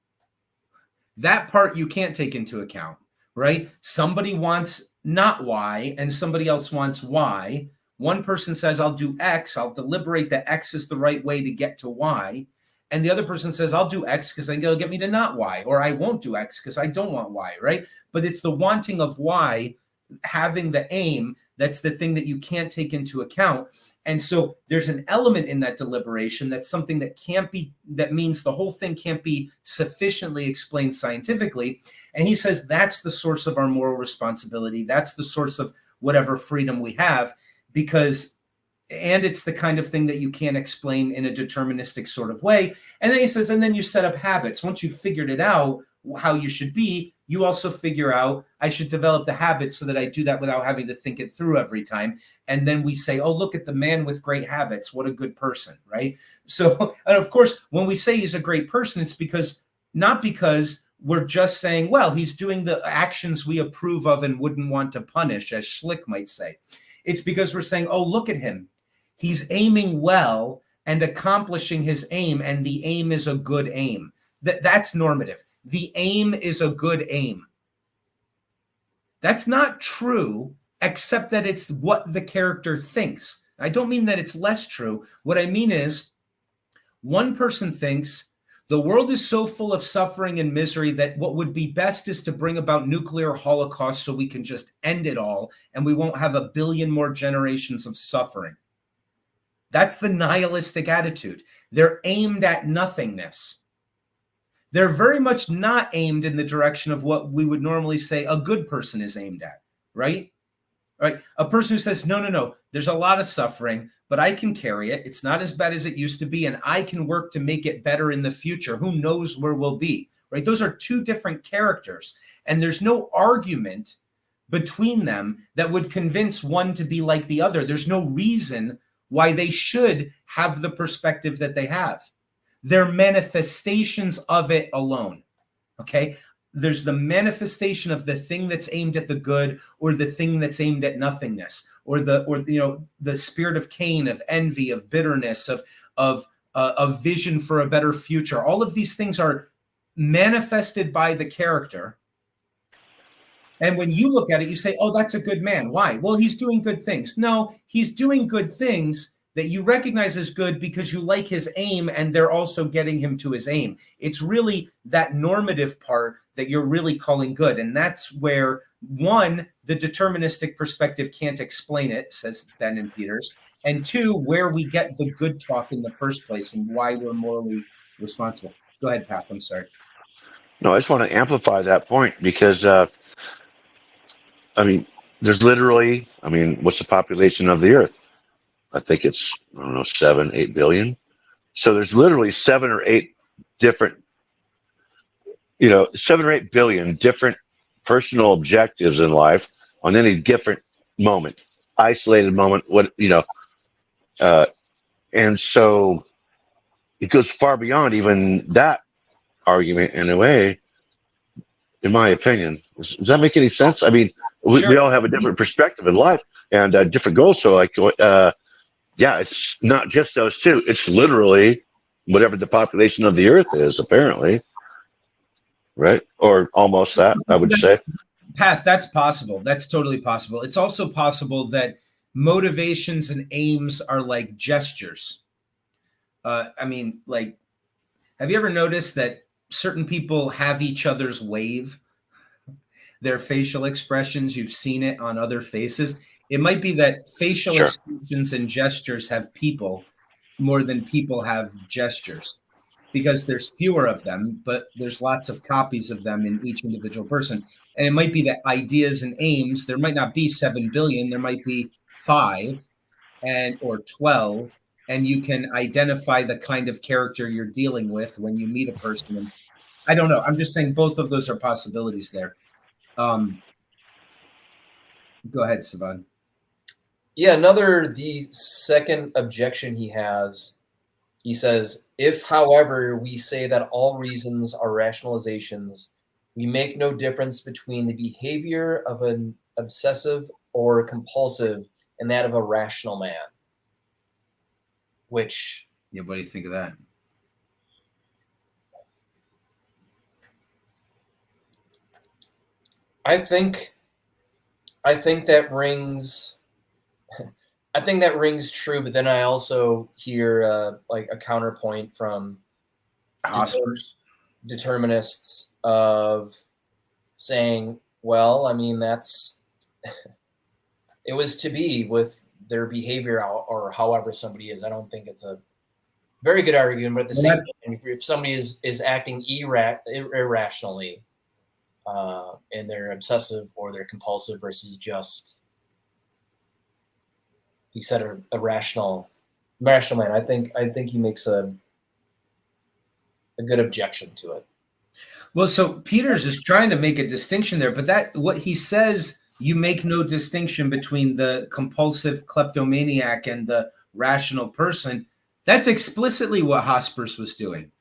That part you can't take into account, right? Somebody wants not Y and somebody else wants Y. One person says, I'll do X. I'll deliberate that X is the right way to get to Y. And the other person says, I'll do X because then it'll get me to not Y, or I won't do X because I don't want Y, right? But it's the wanting of Y, having the aim, that's the thing that you can't take into account. And so there's an element in that deliberation that's something that can't be, that means the whole thing can't be sufficiently explained scientifically. And he says that's the source of our moral responsibility. That's the source of whatever freedom we have, because, and it's the kind of thing that you can't explain in a deterministic sort of way. And then he says, and then you set up habits. Once you've figured it out, how you should be, you also figure out, I should develop the habits so that I do that without having to think it through every time. And then we say, oh, look at the man with great habits. What a good person, right? So, and of course, when we say he's a great person, it's because, not because we're just saying, well, he's doing the actions we approve of and wouldn't want to punish, as Schlick might say. It's because we're saying, oh, look at him. He's aiming well and accomplishing his aim, and the aim is a good aim. That's normative. The aim is a good aim. That's not true, except that it's what the character thinks. I don't mean that it's less true. What I mean is, one person thinks the world is so full of suffering and misery that what would be best is to bring about nuclear holocaust so we can just end it all and we won't have a billion more generations of suffering. That's the nihilistic attitude. They're aimed at nothingness. They're very much not aimed in the direction of what we would normally say a good person is aimed at, right? Right? A person who says, no, there's a lot of suffering, but I can carry it. It's not as bad as it used to be, and I can work to make it better in the future. Who knows where we'll be, right? Those are two different characters, and there's no argument between them that would convince one to be like the other. There's no reason why they should have the perspective that they have. They're manifestations of it alone, okay? There's the manifestation of the thing that's aimed at the good, or the thing that's aimed at nothingness, or the spirit of Cain, of envy, of bitterness, of vision for a better future. All of these things are manifested by the character. And when you look at it, you say, oh, that's a good man. Why? Well, he's doing good things. No, he's doing good things that you recognize as good because you like his aim, and they're also getting him to his aim. It's really that normative part that you're really calling good. And that's where, one, the deterministic perspective can't explain it, says Benn and Peters. And two, where we get the good talk in the first place and why we're morally responsible. Go ahead, Path. I'm sorry. No, I just want to amplify that point because, there's literally, what's the population of the Earth? I think it's, 7, 8 billion. So there's literally 7 or 8 different, 7 or 8 billion different personal objectives in life on any different moment, isolated moment, and so it goes far beyond even that argument in a way, in my opinion. Does that make any sense? Sure. We all have a different perspective in life and different goals. So it's not just those two. It's literally whatever the population of the Earth is, apparently. Right? Or almost that, I would say. Path, that's possible. That's totally possible. It's also possible that motivations and aims are like gestures. Have you ever noticed that certain people have each other's wave? Their facial expressions, you've seen it on other faces. It might be that facial expressions and gestures have people more than people have gestures, because there's fewer of them, but there's lots of copies of them in each individual person. And it might be that ideas and aims, there might not be 7 billion, there might be 5 or 12, and you can identify the kind of character you're dealing with when you meet a person. And I don't know. I'm just saying both of those are possibilities there. Go ahead, Sivan. Yeah, the second objection he has, he says, if, however, we say that all reasons are rationalizations, we make no difference between the behavior of an obsessive or compulsive and that of a rational man. Which... Yeah, what do you think of that? I think that rings... I think that rings true, but then I also hear a counterpoint from determinists of saying, well, that's it was to be with their behavior or however somebody is. I don't think it's a very good argument, but at the same time, if somebody is acting irrationally, and they're obsessive or they're compulsive versus just, you said a rational man. I think he makes a good objection to it. Well, so Peters is trying to make a distinction there, but that what he says, you make no distinction between the compulsive kleptomaniac and the rational person. That's explicitly what Hospers was doing,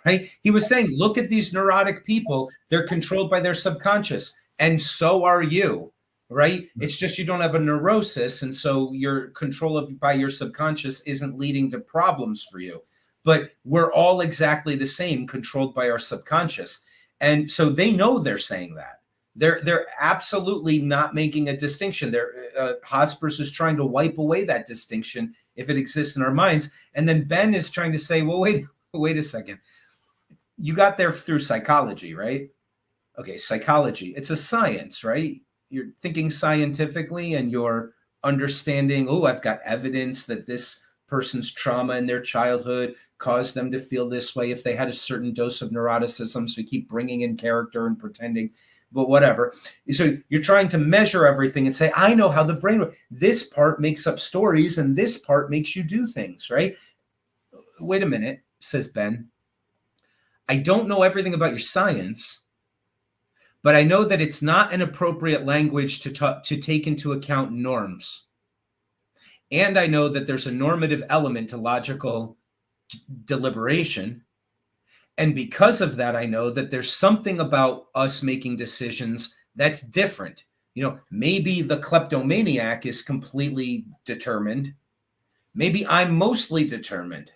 right? He was saying, look at these neurotic people. They're controlled by their subconscious. And so are you, right? It's just you don't have a neurosis. And so your control by your subconscious isn't leading to problems for you. But we're all exactly the same, controlled by our subconscious. And so they know they're saying that. They're absolutely not making a distinction. Hospers is trying to wipe away that distinction if it exists in our minds. And then Benn is trying to say, well, wait a second. You got there through psychology, right? Okay, psychology. It's a science, right? You're thinking scientifically and you're understanding, oh, I've got evidence that this person's trauma in their childhood caused them to feel this way if they had a certain dose of neuroticism. So you keep bringing in character and pretending, but whatever. So you're trying to measure everything and say, I know how the brain works. This part makes up stories and this part makes you do things, right? Wait a minute, says Benn. I don't know everything about your science, but I know that it's not an appropriate language to take into account norms. And I know that there's a normative element to logical deliberation. And because of that, I know that there's something about us making decisions that's different. Maybe the kleptomaniac is completely determined. Maybe I'm mostly determined.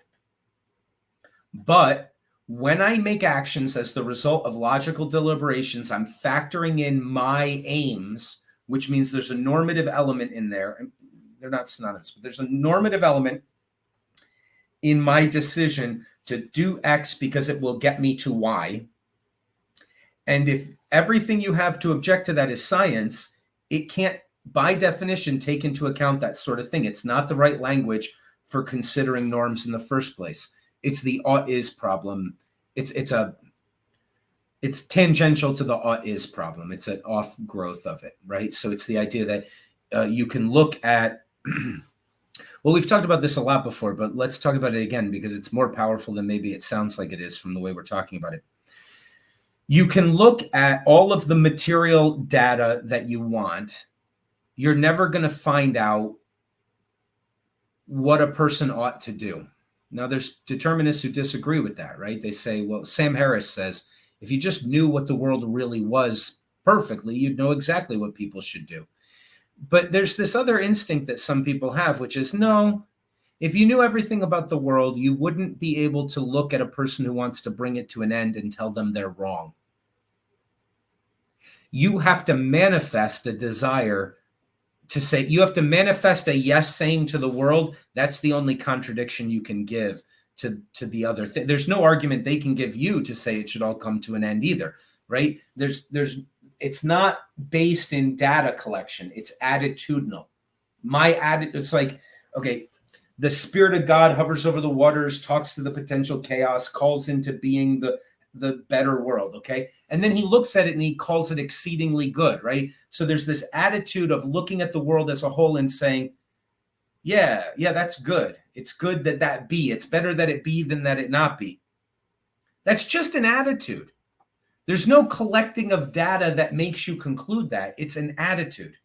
But when I make actions as the result of logical deliberations, I'm factoring in my aims, which means there's a normative element in there. They're not synonymous, but there's a normative element in my decision to do X because it will get me to Y. And if everything you have to object to that is science, it can't, by definition, take into account that sort of thing. It's not the right language for considering norms in the first place. It's the ought-is problem. It's tangential to the ought-is problem. It's an off-growth of it, right? So it's the idea that you can look at, well, we've talked about this a lot before, but let's talk about it again because it's more powerful than maybe it sounds like it is from the way we're talking about it. You can look at all of the material data that you want. You're never going to find out what a person ought to do. Now, there's determinists who disagree with that, right? They say, well, Sam Harris says, if you just knew what the world really was perfectly, you'd know exactly what people should do. But there's this other instinct that some people have, which is, no, if you knew everything about the world, you wouldn't be able to look at a person who wants to bring it to an end and tell them they're wrong. You have to manifest a desire to say, you have to manifest a yes saying to the world. That's the only contradiction you can give to the other thing. There's no argument they can give you to say it should all come to an end either, right? It's not based in data collection. It's attitudinal. It's like, okay, the Spirit of God hovers over the waters, talks to the potential chaos, calls into being the better world, okay? And then he looks at it and he calls it exceedingly good, right? So there's this attitude of looking at the world as a whole and saying, yeah, that's good. It's good that be. It's better that it be than that it not be. That's just an attitude. There's no collecting of data that makes you conclude that. It's an attitude.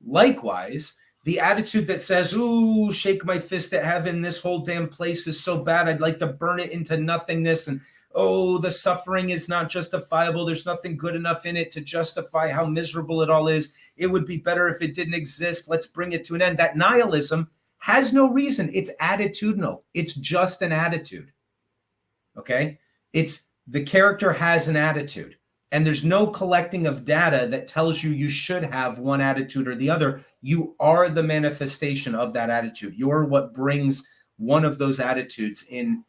Likewise, the attitude that says, ooh, shake my fist at heaven, this whole damn place is so bad, I'd like to burn it into nothingness, and oh, the suffering is not justifiable, there's nothing good enough in it to justify how miserable it all is, it would be better if it didn't exist, let's bring it to an end. That nihilism has no reason. It's attitudinal. It's just an attitude. Okay? It's the character has an attitude. And there's no collecting of data that tells you should have one attitude or the other. You are the manifestation of that attitude. You're what brings one of those attitudes in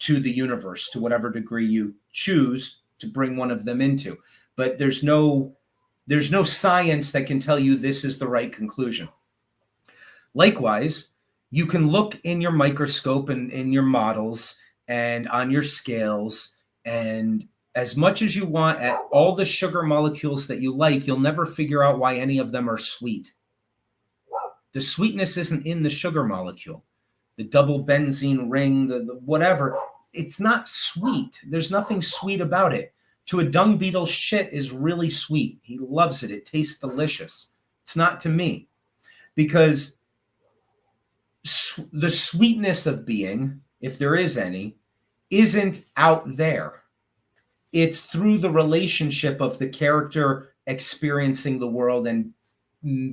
to the universe, to whatever degree you choose to bring one of them into. But there's no science that can tell you this is the right conclusion. Likewise, you can look in your microscope and in your models and on your scales and as much as you want at all the sugar molecules that you like, you'll never figure out why any of them are sweet. The sweetness isn't in the sugar molecule. The double benzene ring, the whatever, it's not sweet. There's nothing sweet about it. To a dung beetle, shit is really sweet. He loves it. It tastes delicious. It's not to me. Because the sweetness of being, if there is any, isn't out there. It's through the relationship of the character experiencing the world and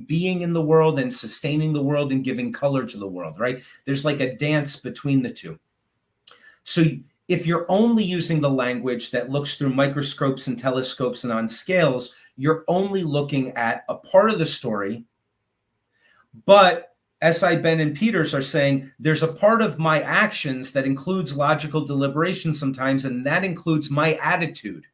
being in the world and sustaining the world and giving color to the world, right? There's like a dance between the two. So if you're only using the language that looks through microscopes and telescopes and on scales, you're only looking at a part of the story. But S.I. Benn and Peters are saying there's a part of my actions that includes logical deliberation sometimes, and that includes my attitude,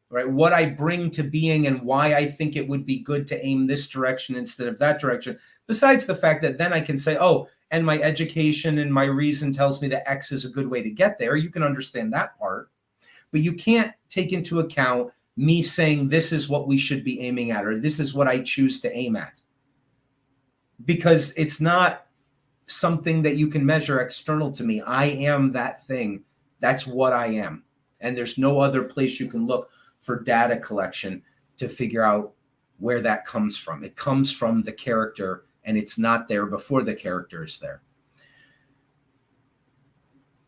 right? What I bring to being and why I think it would be good to aim this direction instead of that direction. Besides the fact that then I can say, oh, and my education and my reason tells me that X is a good way to get there. You can understand that part, but you can't take into account me saying this is what we should be aiming at, or this is what I choose to aim at. Because it's not something that you can measure external to me. I am that thing. That's what I am. And there's no other place you can look for data collection to figure out where that comes from. It comes from the character, and it's not there before the character is there.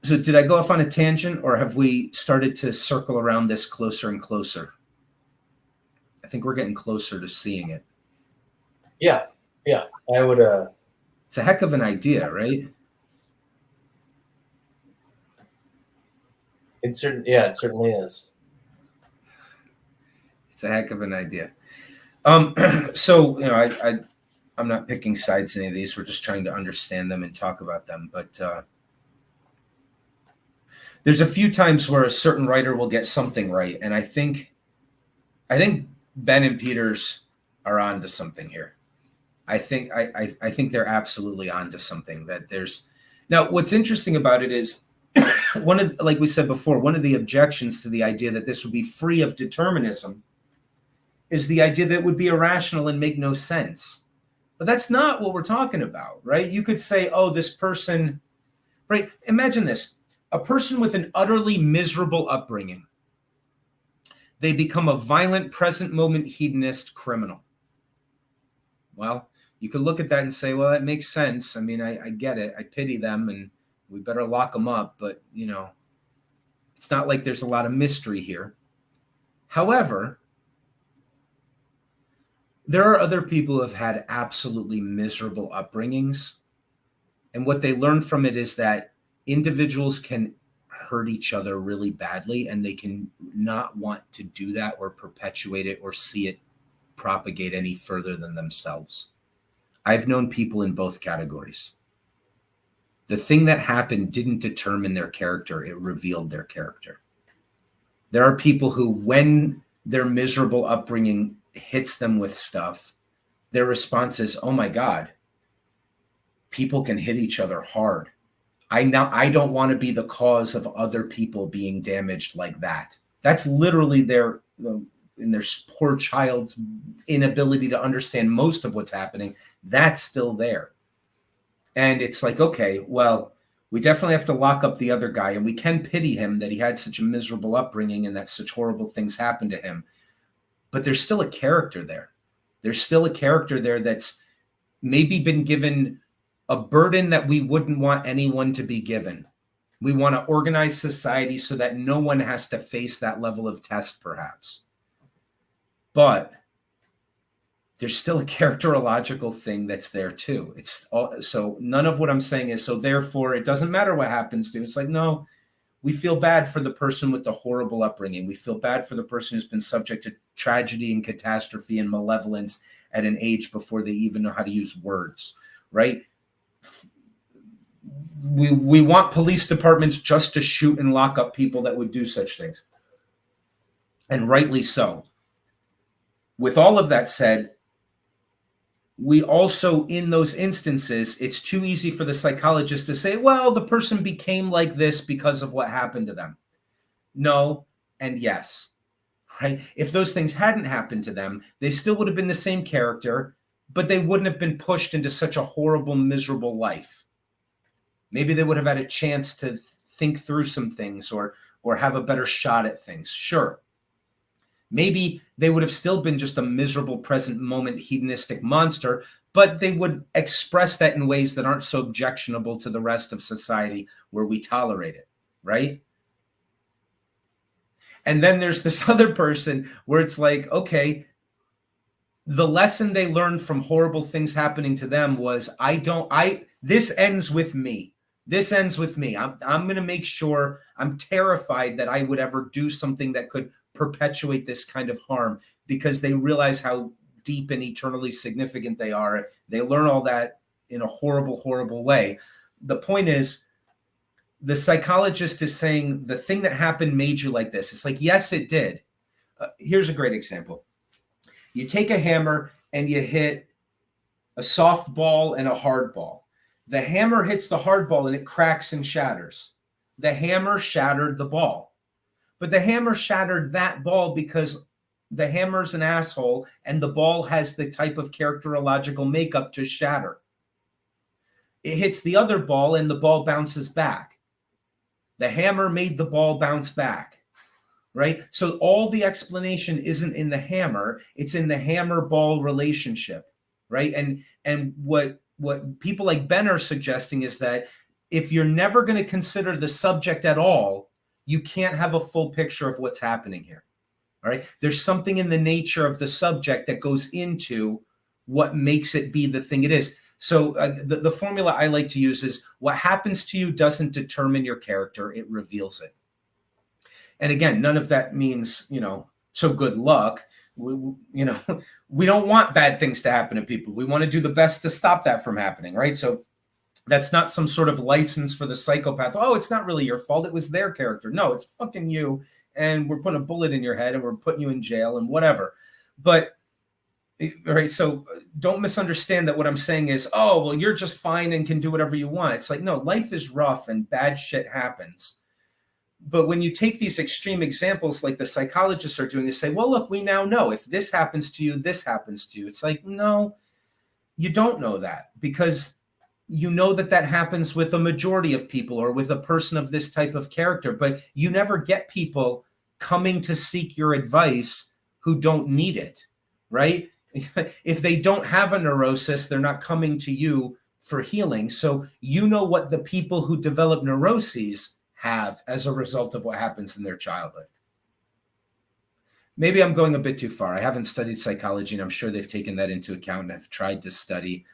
So did I go off on a tangent, or have we started to circle around this closer and closer? I think we're getting closer to seeing it. Yeah. I would. It's a heck of an idea, right? It certainly is. It's a heck of an idea. So I'm not picking sides in any of these. We're just trying to understand them and talk about them. But there's a few times where a certain writer will get something right, and I think Benn and Peters are on to something here. I think they're absolutely on to something. That there's now what's interesting about it is like we said before, one of the objections to the idea that this would be free of determinism is the idea that it would be irrational and make no sense. But that's not what we're talking about, right? You could say, oh, this person, right? Imagine this, a person with an utterly miserable upbringing. They become a violent, present moment hedonist criminal. Well, you could look at that and say, well, that makes sense. I mean, I get it. I pity them, and we better lock them up. But, it's not like there's a lot of mystery here. However, there are other people who have had absolutely miserable upbringings. And what they learn from it is that individuals can hurt each other really badly, and they can not want to do that or perpetuate it or see it propagate any further than themselves. I've known people in both categories. The thing that happened didn't determine their character. It revealed their character. There are people who, when their miserable upbringing hits them with stuff, their response is, oh my God, people can hit each other hard. I don't want to be the cause of other people being damaged like that. That's literally their poor child's inability to understand most of what's happening. That's still there. And it's like, okay, well, we definitely have to lock up the other guy, and we can pity him that he had such a miserable upbringing and that such horrible things happened to him. But there's still a character there. There's still a character there that's maybe been given a burden that we wouldn't want anyone to be given. We want to organize society so that no one has to face that level of test, perhaps. But there's still a characterological thing that's there too. So none of what I'm saying is, so therefore it doesn't matter what happens to. It's like, no, we feel bad for the person with the horrible upbringing. We feel bad for the person who's been subject to tragedy and catastrophe and malevolence at an age before they even know how to use words, right? We want police departments just to shoot and lock up people that would do such things. And rightly so. With all of that said, we also, in those instances, it's too easy for the psychologist to say, well, the person became like this because of what happened to them. No, and yes, right? If those things hadn't happened to them, they still would have been the same character, but they wouldn't have been pushed into such a horrible, miserable life. Maybe they would have had a chance to think through some things or have a better shot at things. Sure. Maybe they would have still been just a miserable present moment hedonistic monster, but they would express that in ways that aren't so objectionable to the rest of society where we tolerate it. right? And then there's this other person where it's like, okay, the lesson they learned from horrible things happening to them was, this ends with me. This ends with me. I'm going to make sure, I'm terrified that I would ever do something that could perpetuate this kind of harm, because they realize how deep and eternally significant they are. They learn all that in a horrible, horrible way. The point is, the psychologist is saying the thing that happened made you like this. It's like, yes, it did. Here's a great example. You take a hammer and you hit a soft ball and a hard ball. The hammer hits the hard ball and it cracks and shatters. The hammer shattered the ball. But the hammer shattered that ball because the hammer's an asshole and the ball has the type of characterological makeup to shatter. It hits the other ball and the ball bounces back. The hammer made the ball bounce back. Right? So all the explanation isn't in the hammer, it's in the hammer-ball relationship, right? And what people like Benn are suggesting is that if you're never going to consider the subject at all, you can't have a full picture of what's happening here. All right? There's something in the nature of the subject that goes into what makes it be the thing it is. So the formula I like to use is, what happens to you doesn't determine your character, it reveals it. And again, none of that means, so good luck. We don't want bad things to happen to people. We want to do the best to stop that from happening, right? So that's not some sort of license for the psychopath. Oh, it's not really your fault. It was their character. No, it's fucking you. And we're putting a bullet in your head and we're putting you in jail and whatever. But, all right, so don't misunderstand that what I'm saying is, oh, well, you're just fine and can do whatever you want. It's like, no, life is rough and bad shit happens. But when you take these extreme examples like the psychologists are doing, they say, well, look, we now know if this happens to you, this happens to you. It's like, no, you don't know that, because you know that happens with a majority of people or with a person of this type of character. But you never get people coming to seek your advice who don't need it, right? If they don't have a neurosis, they're not coming to you for healing. So you know what the people who develop neuroses have as a result of what happens in their childhood. Maybe I'm going a bit too far. I haven't studied psychology, and I'm sure they've taken that into account and have tried to study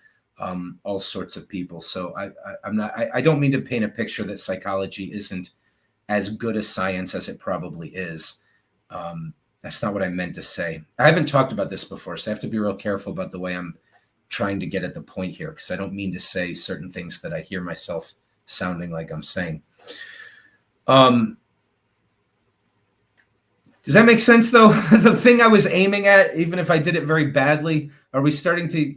all sorts of people. So I don't mean to paint a picture that psychology isn't as good a science as it probably is. That's not what I meant to say. I haven't talked about this before, so I have to be real careful about the way I'm trying to get at the point here, because I don't mean to say certain things that I hear myself sounding like I'm saying. Does that make sense, though? The thing I was aiming at, even if I did it very badly, are we starting to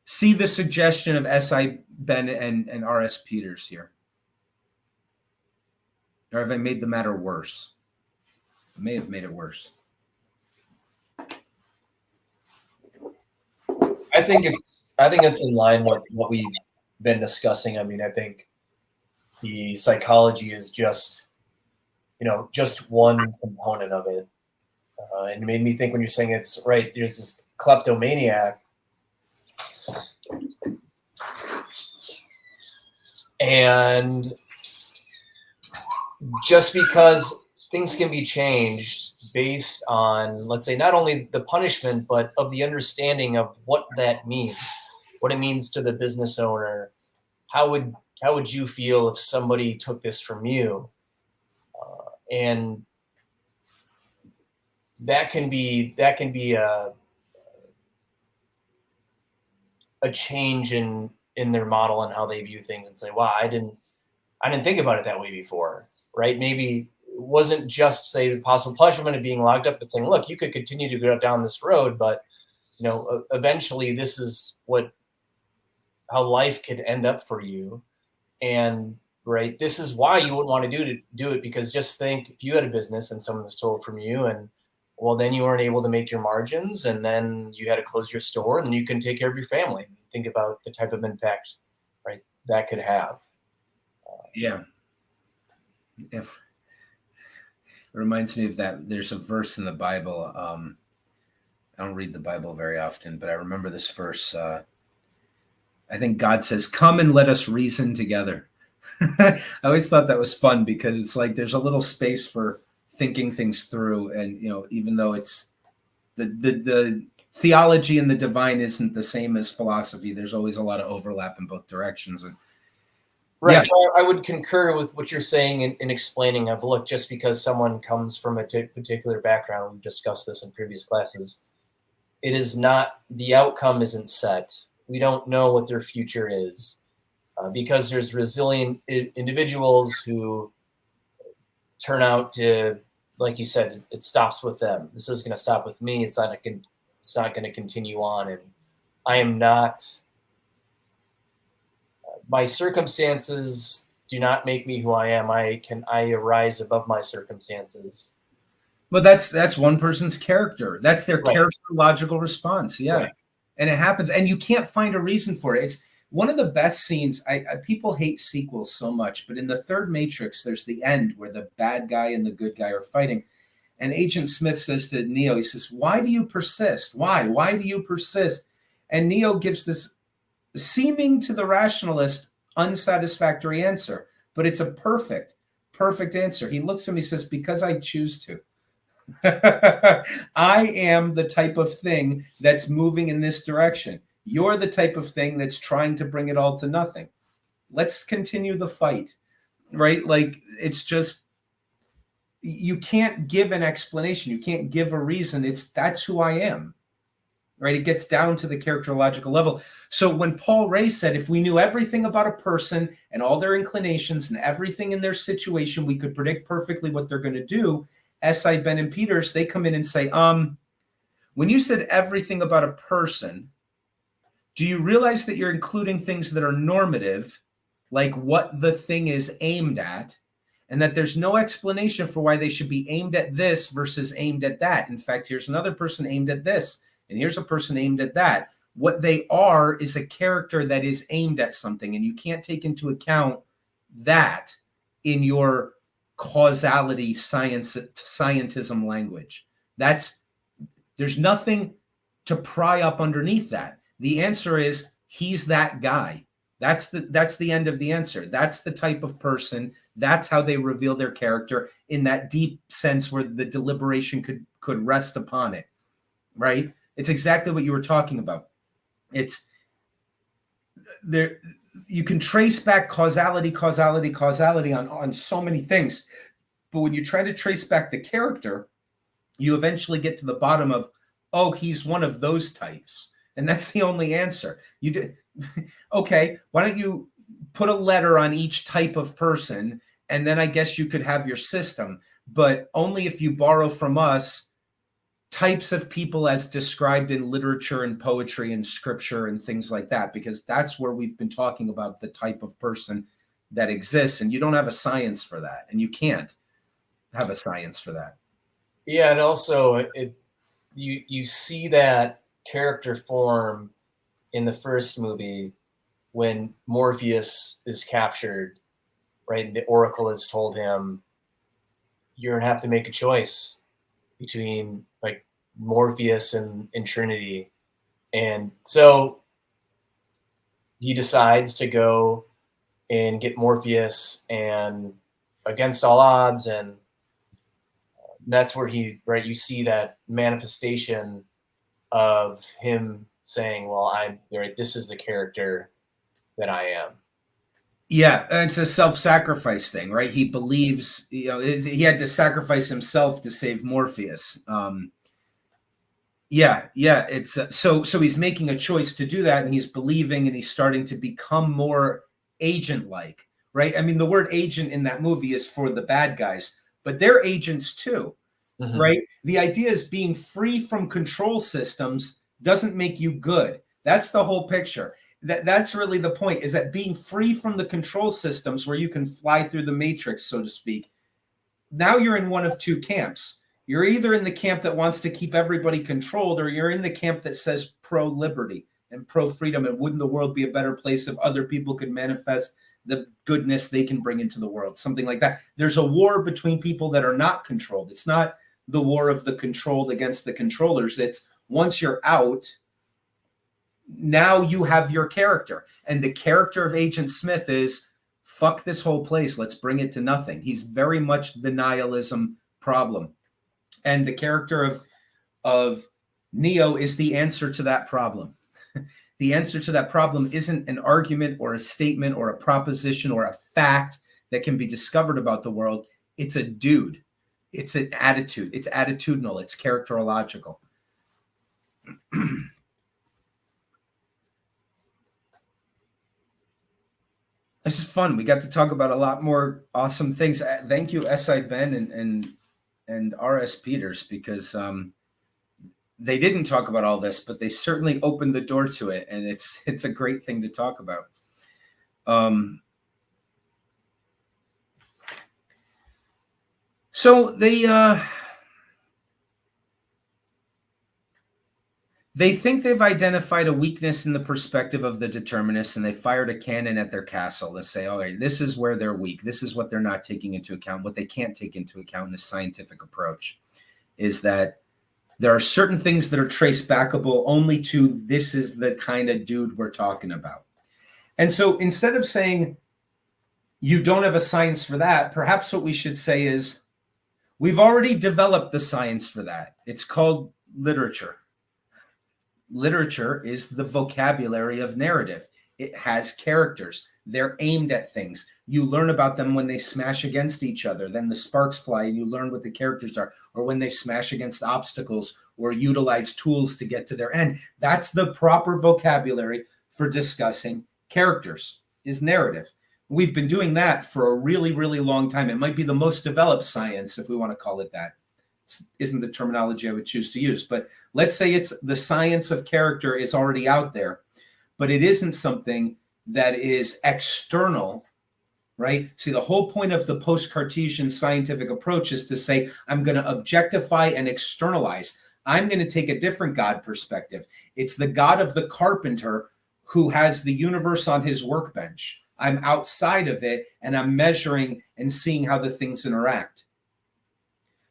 see the suggestion of S.I. Benn and R.S. Peters here? Or have I made the matter worse? I may have made it worse. I think it's in line with what we've been discussing. I mean, I think the psychology is just one component of it. And it made me think when you're saying it's right, there's this kleptomaniac. And just because things can be changed based on, let's say, not only the punishment, but of the understanding of what that means, what it means to the business owner. How would you feel if somebody took this from you? And that can be a change in their model and how they view things, and say, wow, I didn't think about it that way before, right? Maybe it wasn't just, say, the possible punishment of being locked up, but saying, look, you could continue to go down this road, but eventually this is how life could end up for you. And right, this is why you wouldn't want to do it, because just think, if you had a business and someone stole from you, and well, then you weren't able to make your margins, and then you had to close your store, and then you couldn't take care of your family. Think about the type of impact, right, that could have. Yeah. It reminds me of that. There's a verse in the Bible. I don't read the Bible very often, but I remember this verse. I think God says, come and let us reason together. I always thought that was fun because it's like there's a little space for thinking things through, and even though it's the theology and the divine isn't the same as philosophy, there's always a lot of overlap in both directions. And Right. yeah, So I would concur with what you're saying in explaining of, look, just because someone comes from a particular background, we've discussed this in previous classes, it is not, the outcome isn't set. We don't know what their future is because there's resilient individuals who turn out to, like you said, it stops with them. This is going to stop with me. It's not going to continue on. And I am not, my circumstances do not make me who I am. I arise above my circumstances. but that's one person's character. That's their Right. characterological response. Yeah. Right. And it happens, and you can't find a reason for it. It's one of the best scenes. People hate sequels so much, but in the third Matrix, there's the end where the bad guy and the good guy are fighting. And Agent Smith says to Neo, he says, "Why do you persist? Why? Why do you persist?" And Neo gives this seeming to the rationalist unsatisfactory answer, but it's a perfect answer. He looks at me and says, "Because I choose to." I am the type of thing that's moving in this direction. You're the type of thing that's trying to bring it all to nothing. Let's continue the fight, right? Like, it's just, you can't give an explanation. You can't give a reason. That's who I am, right? It gets down to the characterological level. So when Paul Ray said, if we knew everything about a person and all their inclinations and everything in their situation, we could predict perfectly what they're going to do. S.I. Benn and Peters, they come in and say, when you said everything about a person, do you realize that you're including things that are normative, like what the thing is aimed at, and that there's no explanation for why they should be aimed at this versus aimed at that? In fact, here's another person aimed at this, and here's a person aimed at that. What they are is a character that is aimed at something, and you can't take into account that in your causality scientism language. There's nothing to pry up underneath that. The answer is he's that guy. That's the end of the answer. That's the type of person. That's how they reveal their character in that deep sense where the deliberation could rest upon it, right? It's exactly what you were talking about. It's there. You can trace back causality on so many things. But when you try to trace back the character, you eventually get to the bottom of, oh, he's one of those types. And that's the only answer. Okay, why don't you put a letter on each type of person, and then I guess you could have your system. But only if you borrow from us types of people as described in literature and poetry and scripture and things like that, because that's where we've been talking about the type of person that exists. And you don't have a science for that, and you can't have a science for that. Yeah, and also you see that character form in the first movie when Morpheus is captured, right? The Oracle has told him, you're gonna have to make a choice between like Morpheus and Trinity. And so he decides to go and get Morpheus, and against all odds, and that's where you see that manifestation of him saying, well, this is the character that I am. Yeah, it's a self-sacrifice thing, right? He believes, he had to sacrifice himself to save Morpheus. It's so he's making a choice to do that, and he's believing, and he's starting to become more agent-like, right? I mean, the word agent in that movie is for the bad guys, but they're agents too, right? The idea is being free from control systems doesn't make you good. That's the whole picture. That's really the point, is that being free from the control systems where you can fly through the matrix, so to speak. Now you're in one of two camps. You're either in the camp that wants to keep everybody controlled, or you're in the camp that says pro-liberty and pro-freedom, and wouldn't the world be a better place if other people could manifest the goodness they can bring into the world, something like that. There's a war between people that are not controlled. It's not the war of the controlled against the controllers. It's once you're out, now you have your character. And the character of Agent Smith is fuck this whole place. Let's bring it to nothing. He's very much the nihilism problem. And the character of Neo is the answer to that problem. The answer to that problem isn't an argument or a statement or a proposition or a fact that can be discovered about the world. It's a dude. It's an attitude. It's attitudinal. It's characterological. This is fun. We got to talk about a lot more awesome things. Thank you, S.I. Benn and R.S. Peters, because they didn't talk about all this, but they certainly opened the door to it, and it's a great thing to talk about. So they think they've identified a weakness in the perspective of the determinists, and they fired a cannon at their castle and say, "Okay, this is where they're weak. This is what they're not taking into account. What they can't take into account in the scientific approach is that there are certain things that are trace backable only to this is the kind of dude we're talking about." And so instead of saying you don't have a science for that, perhaps what we should say is we've already developed the science for that. It's called literature. Literature is the vocabulary of narrative. It has characters. They're aimed at things. You learn about them when they smash against each other. Then the sparks fly and you learn what the characters are, or when they smash against obstacles or utilize tools to get to their end. That's the proper vocabulary for discussing characters, is narrative. We've been doing that for a really, really long time. It might be the most developed science, if we want to call it that. Isn't the terminology I would choose to use. But let's say it's the science of character is already out there, but it isn't something that is external, right? See, the whole point of the post-Cartesian scientific approach is to say, I'm going to objectify and externalize. I'm going to take a different God perspective. It's the God of the carpenter who has the universe on his workbench. I'm outside of it, and I'm measuring and seeing how the things interact.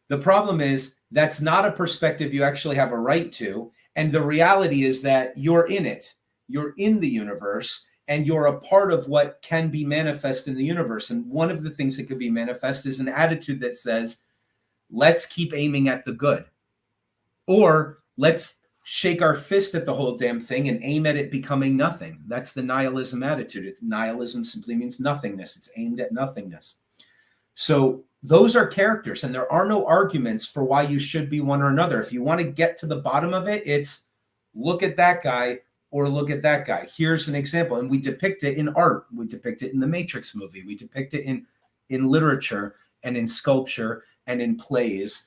The problem is that's not a perspective you actually have a right to. And the reality is that you're in it. You're in the universe, and you're a part of what can be manifest in the universe. And one of the things that could be manifest is an attitude that says, let's keep aiming at the good. Or let's shake our fist at the whole damn thing and aim at it becoming nothing. That's the nihilism attitude. It's nihilism simply means nothingness. It's aimed at nothingness. So those are characters, and there are no arguments for why you should be one or another. If you want to get to the bottom of it, it's look at that guy or look at that guy. Here's an example. And we depict it in art. We depict it in the Matrix movie. We depict it in literature and in sculpture and in plays.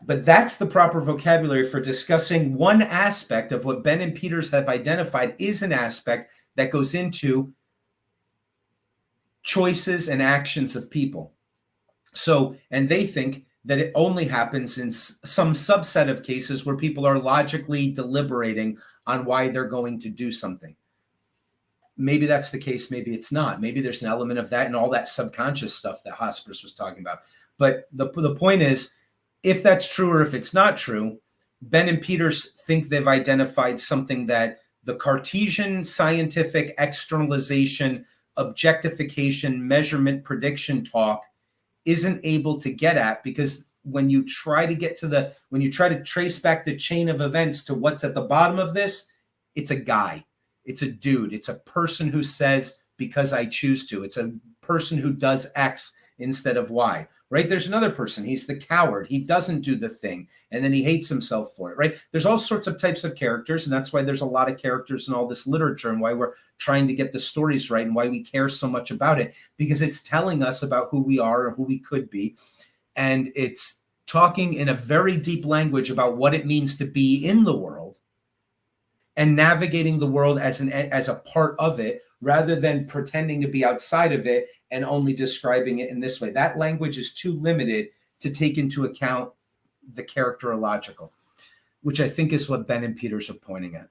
But that's the proper vocabulary for discussing one aspect of what Benn and Peters have identified is an aspect that goes into choices and actions of people. So, and they think that it only happens in some subset of cases where people are logically deliberating on why they're going to do something. Maybe that's the case. Maybe it's not. Maybe there's an element of that and all that subconscious stuff that Hospers was talking about. But the point is, if that's true or if it's not true, Benn and Peters think they've identified something that the Cartesian scientific externalization, objectification, measurement, prediction talk isn't able to get at, because when you try to trace back the chain of events to what's at the bottom of this, it's a guy, it's a dude, it's a person who says, because I choose to. It's a person who does X instead of Y, right? There's another person. He's the coward. He doesn't do the thing, and then he hates himself for it, right? There's all sorts of types of characters, and that's why there's a lot of characters in all this literature and why we're trying to get the stories right and why we care so much about it, because it's telling us about who we are or who we could be, and it's talking in a very deep language about what it means to be in the world and navigating the world as a part of it, rather than pretending to be outside of it and only describing it in this way. That language is too limited to take into account the characterological, which I think is what Benn and Peters are pointing at.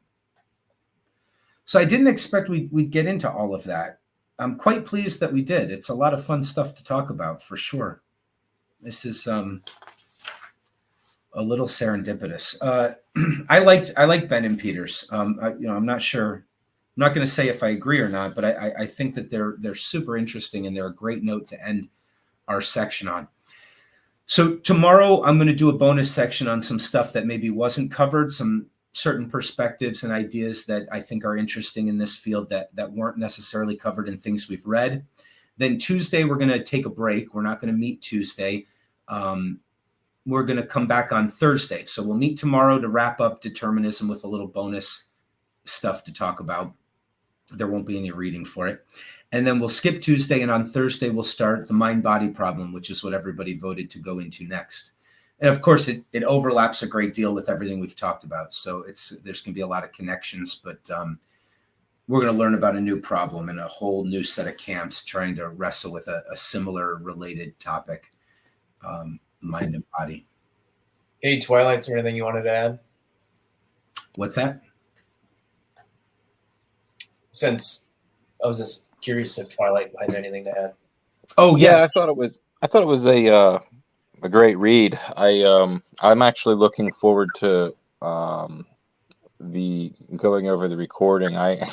So I didn't expect we'd get into all of that. I'm quite pleased that we did. It's a lot of fun stuff to talk about, for sure. This is a little serendipitous. I like Benn and Peters. I'm not sure not going to say if I agree or not, but I think that they're super interesting and they're a great note to end our section on. So tomorrow I'm going to do a bonus section on some stuff that maybe wasn't covered, some certain perspectives and ideas that I think are interesting in this field that weren't necessarily covered in things we've read. Then Tuesday, we're going to take a break. We're not going to meet Tuesday. We're going to come back on Thursday. So we'll meet tomorrow to wrap up determinism with a little bonus stuff to talk about. There won't be any reading for it. And then we'll skip Tuesday. And on Thursday, we'll start the mind-body problem, which is what everybody voted to go into next. And of course, it overlaps a great deal with everything we've talked about. So there's going to be a lot of connections, but we're going to learn about a new problem and a whole new set of camps trying to wrestle with a similar related topic, mind and body. Hey, Twilight, is there anything you wanted to add? What's that? Since I was just curious if Twilight had anything to add. Oh, yes. Yeah, I thought it was a great read. I'm actually looking forward to the going over the recording. I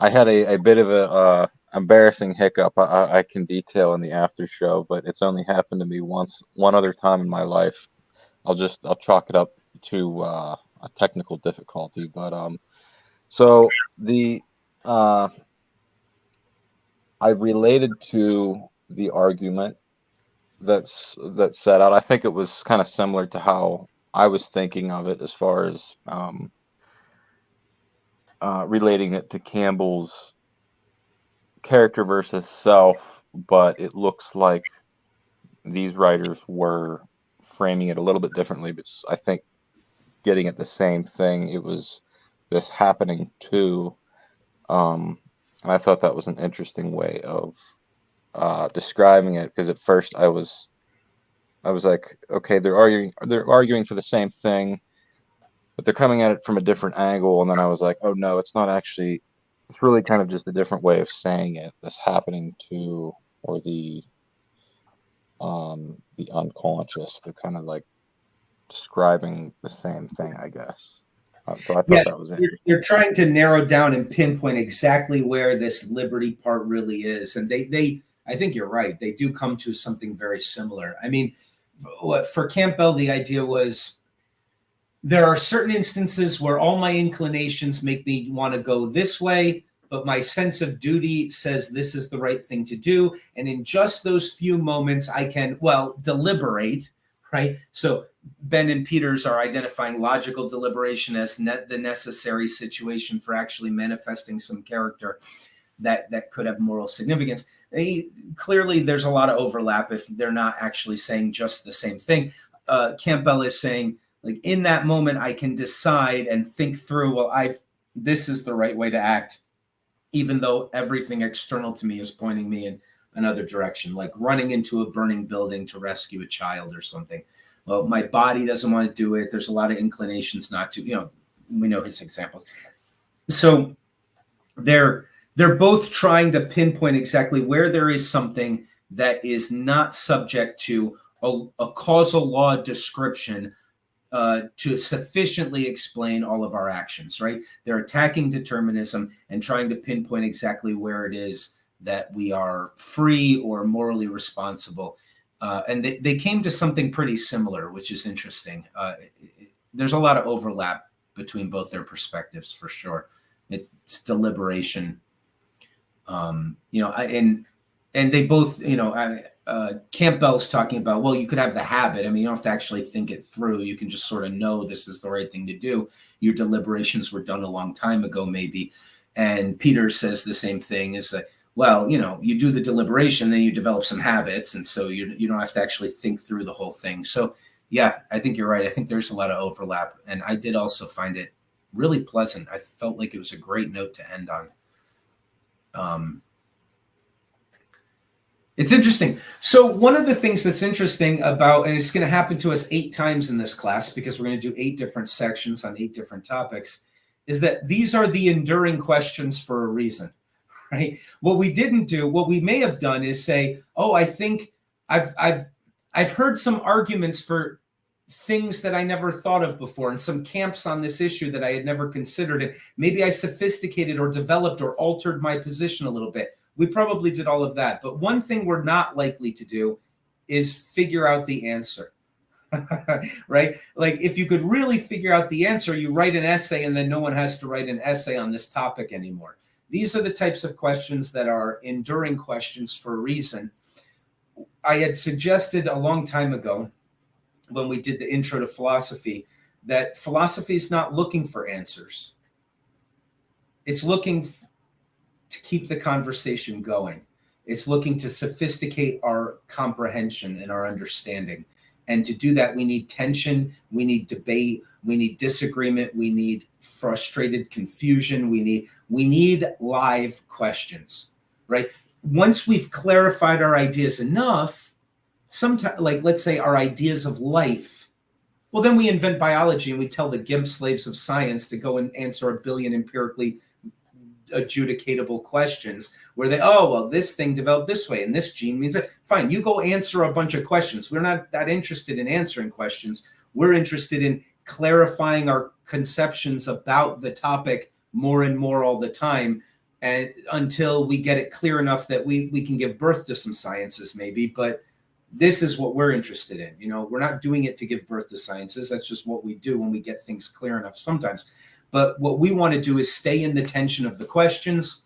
had a bit of a embarrassing hiccup. I can detail in the after show, but it's only happened to me one other time in my life. I'll chalk it up to a technical difficulty. But so the I related to the argument that's set out. I think it was kind of similar to how I was thinking of it as far as relating it to Campbell's character versus self, but it looks like these writers were framing it a little bit differently, but I think getting at the same thing. It was this happening too. And I thought that was an interesting way of describing it, because at first I was like, okay, they're arguing for the same thing, but they're coming at it from a different angle. And then I was like, oh no, it's not actually. It's really kind of just a different way of saying it. This happening to, or the unconscious. They're kind of like describing the same thing, I guess. So I thought that was interesting. You're trying to narrow down and pinpoint exactly where this liberty part really is, and they I think you're right. They do come to something very similar. I mean, for Campbell, the idea was there are certain instances where all my inclinations make me want to go this way, but my sense of duty says this is the right thing to do. And in just those few moments, I can, deliberate, right? So Benn and Peters are identifying logical deliberation as the necessary situation for actually manifesting some character that could have moral significance. Clearly, there's a lot of overlap if they're not actually saying just the same thing. Campbell is saying, like, in that moment, I can decide and think through, this is the right way to act, even though everything external to me is pointing me in another direction, like running into a burning building to rescue a child or something. Well, my body doesn't want to do it. There's a lot of inclinations not to, we know his examples. So they're both trying to pinpoint exactly where there is something that is not subject to a causal law description to sufficiently explain all of our actions, right? They're attacking determinism and trying to pinpoint exactly where it is that we are free or morally responsible. And they came to something pretty similar, which is interesting. There's a lot of overlap between both their perspectives, for sure. It's deliberation. And they both, Campbell's talking about, well, you could have the habit. I mean, you don't have to actually think it through. You can just sort of know this is the right thing to do. Your deliberations were done a long time ago, maybe. And Peter says the same thing, is that, well, you do the deliberation, then you develop some habits. And so you don't have to actually think through the whole thing. So, yeah, I think you're right. I think there's a lot of overlap. And I did also find it really pleasant. I felt like it was a great note to end on. It's interesting. So one of the things that's interesting about, and it's going to happen to us 8 times in this class, because we're going to do 8 different sections on 8 different topics, is that these are the enduring questions for a reason, right? What we may have done is say, oh, I think I've heard some arguments for things that I never thought of before, and some camps on this issue that I had never considered. And maybe I sophisticated or developed or altered my position a little bit. We probably did all of that. But one thing we're not likely to do is figure out the answer. Right? Like, if you could really figure out the answer, you write an essay and then no one has to write an essay on this topic anymore. These are the types of questions that are enduring questions for a reason. I had suggested a long time ago, when we did the intro to philosophy, that philosophy is not looking for answers. It's looking to keep the conversation going. It's looking to sophisticate our comprehension and our understanding. And to do that, we need tension, we need debate, we need disagreement, we need frustrated confusion, we need live questions, right? Once we've clarified our ideas enough, sometimes, like, let's say our ideas of life, well, then we invent biology and we tell the gimp slaves of science to go and answer a billion empirically adjudicatable questions where they, oh, well, this thing developed this way and this gene means that. Fine, you go answer a bunch of questions. We're not that interested in answering questions. We're interested in clarifying our conceptions about the topic more and more all the time, and until we get it clear enough that we can give birth to some sciences maybe. But this is what we're interested in. You know, we're not doing it to give birth to sciences. That's just what we do when we get things clear enough sometimes. But what we want to do is stay in the tension of the questions.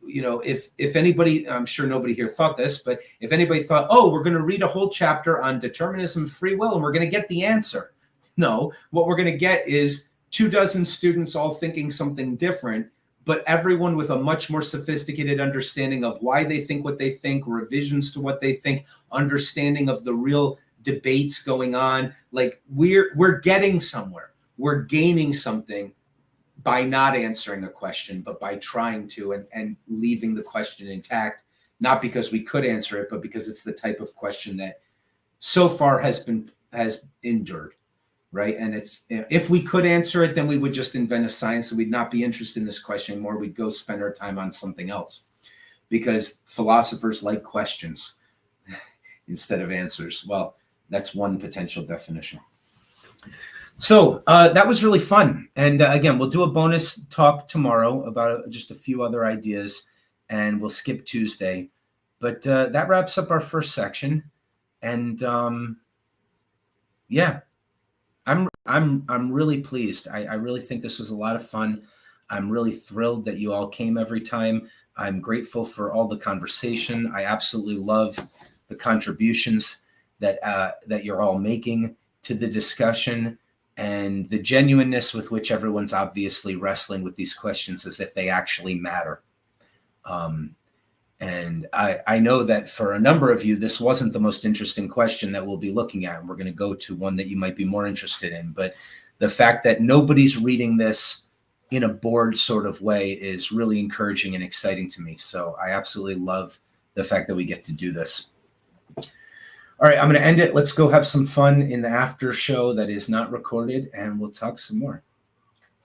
You know, if anybody, I'm sure nobody here thought this, but if anybody thought, oh, we're going to read a whole chapter on determinism, free will, and we're going to get the answer. No, what we're going to get is 24 students all thinking something different, but everyone with a much more sophisticated understanding of why they think what they think, revisions to what they think, understanding of the real debates going on. Like, we're getting somewhere. We're gaining something by not answering a question, but by trying to and leaving the question intact, not because we could answer it, but because it's the type of question that so far has endured, right? And it's, if we could answer it, then we would just invent a science and we'd not be interested in this question anymore. We'd go spend our time on something else, because philosophers like questions instead of answers. Well, that's one potential definition. So that was really fun. And again, we'll do a bonus talk tomorrow about just a few other ideas, and we'll skip Tuesday. But that wraps up our first section. And yeah, I'm really pleased. I really think this was a lot of fun. I'm really thrilled that you all came every time. I'm grateful for all the conversation. I absolutely love the contributions that you're all making to the discussion, and the genuineness with which everyone's obviously wrestling with these questions as if they actually matter. And I know that for a number of you, this wasn't the most interesting question that we'll be looking at. We're going to go to one that you might be more interested in. But the fact that nobody's reading this in a bored sort of way is really encouraging and exciting to me. So I absolutely love the fact that we get to do this. All right, I'm going to end it. Let's go have some fun in the after show that is not recorded, and we'll talk some more.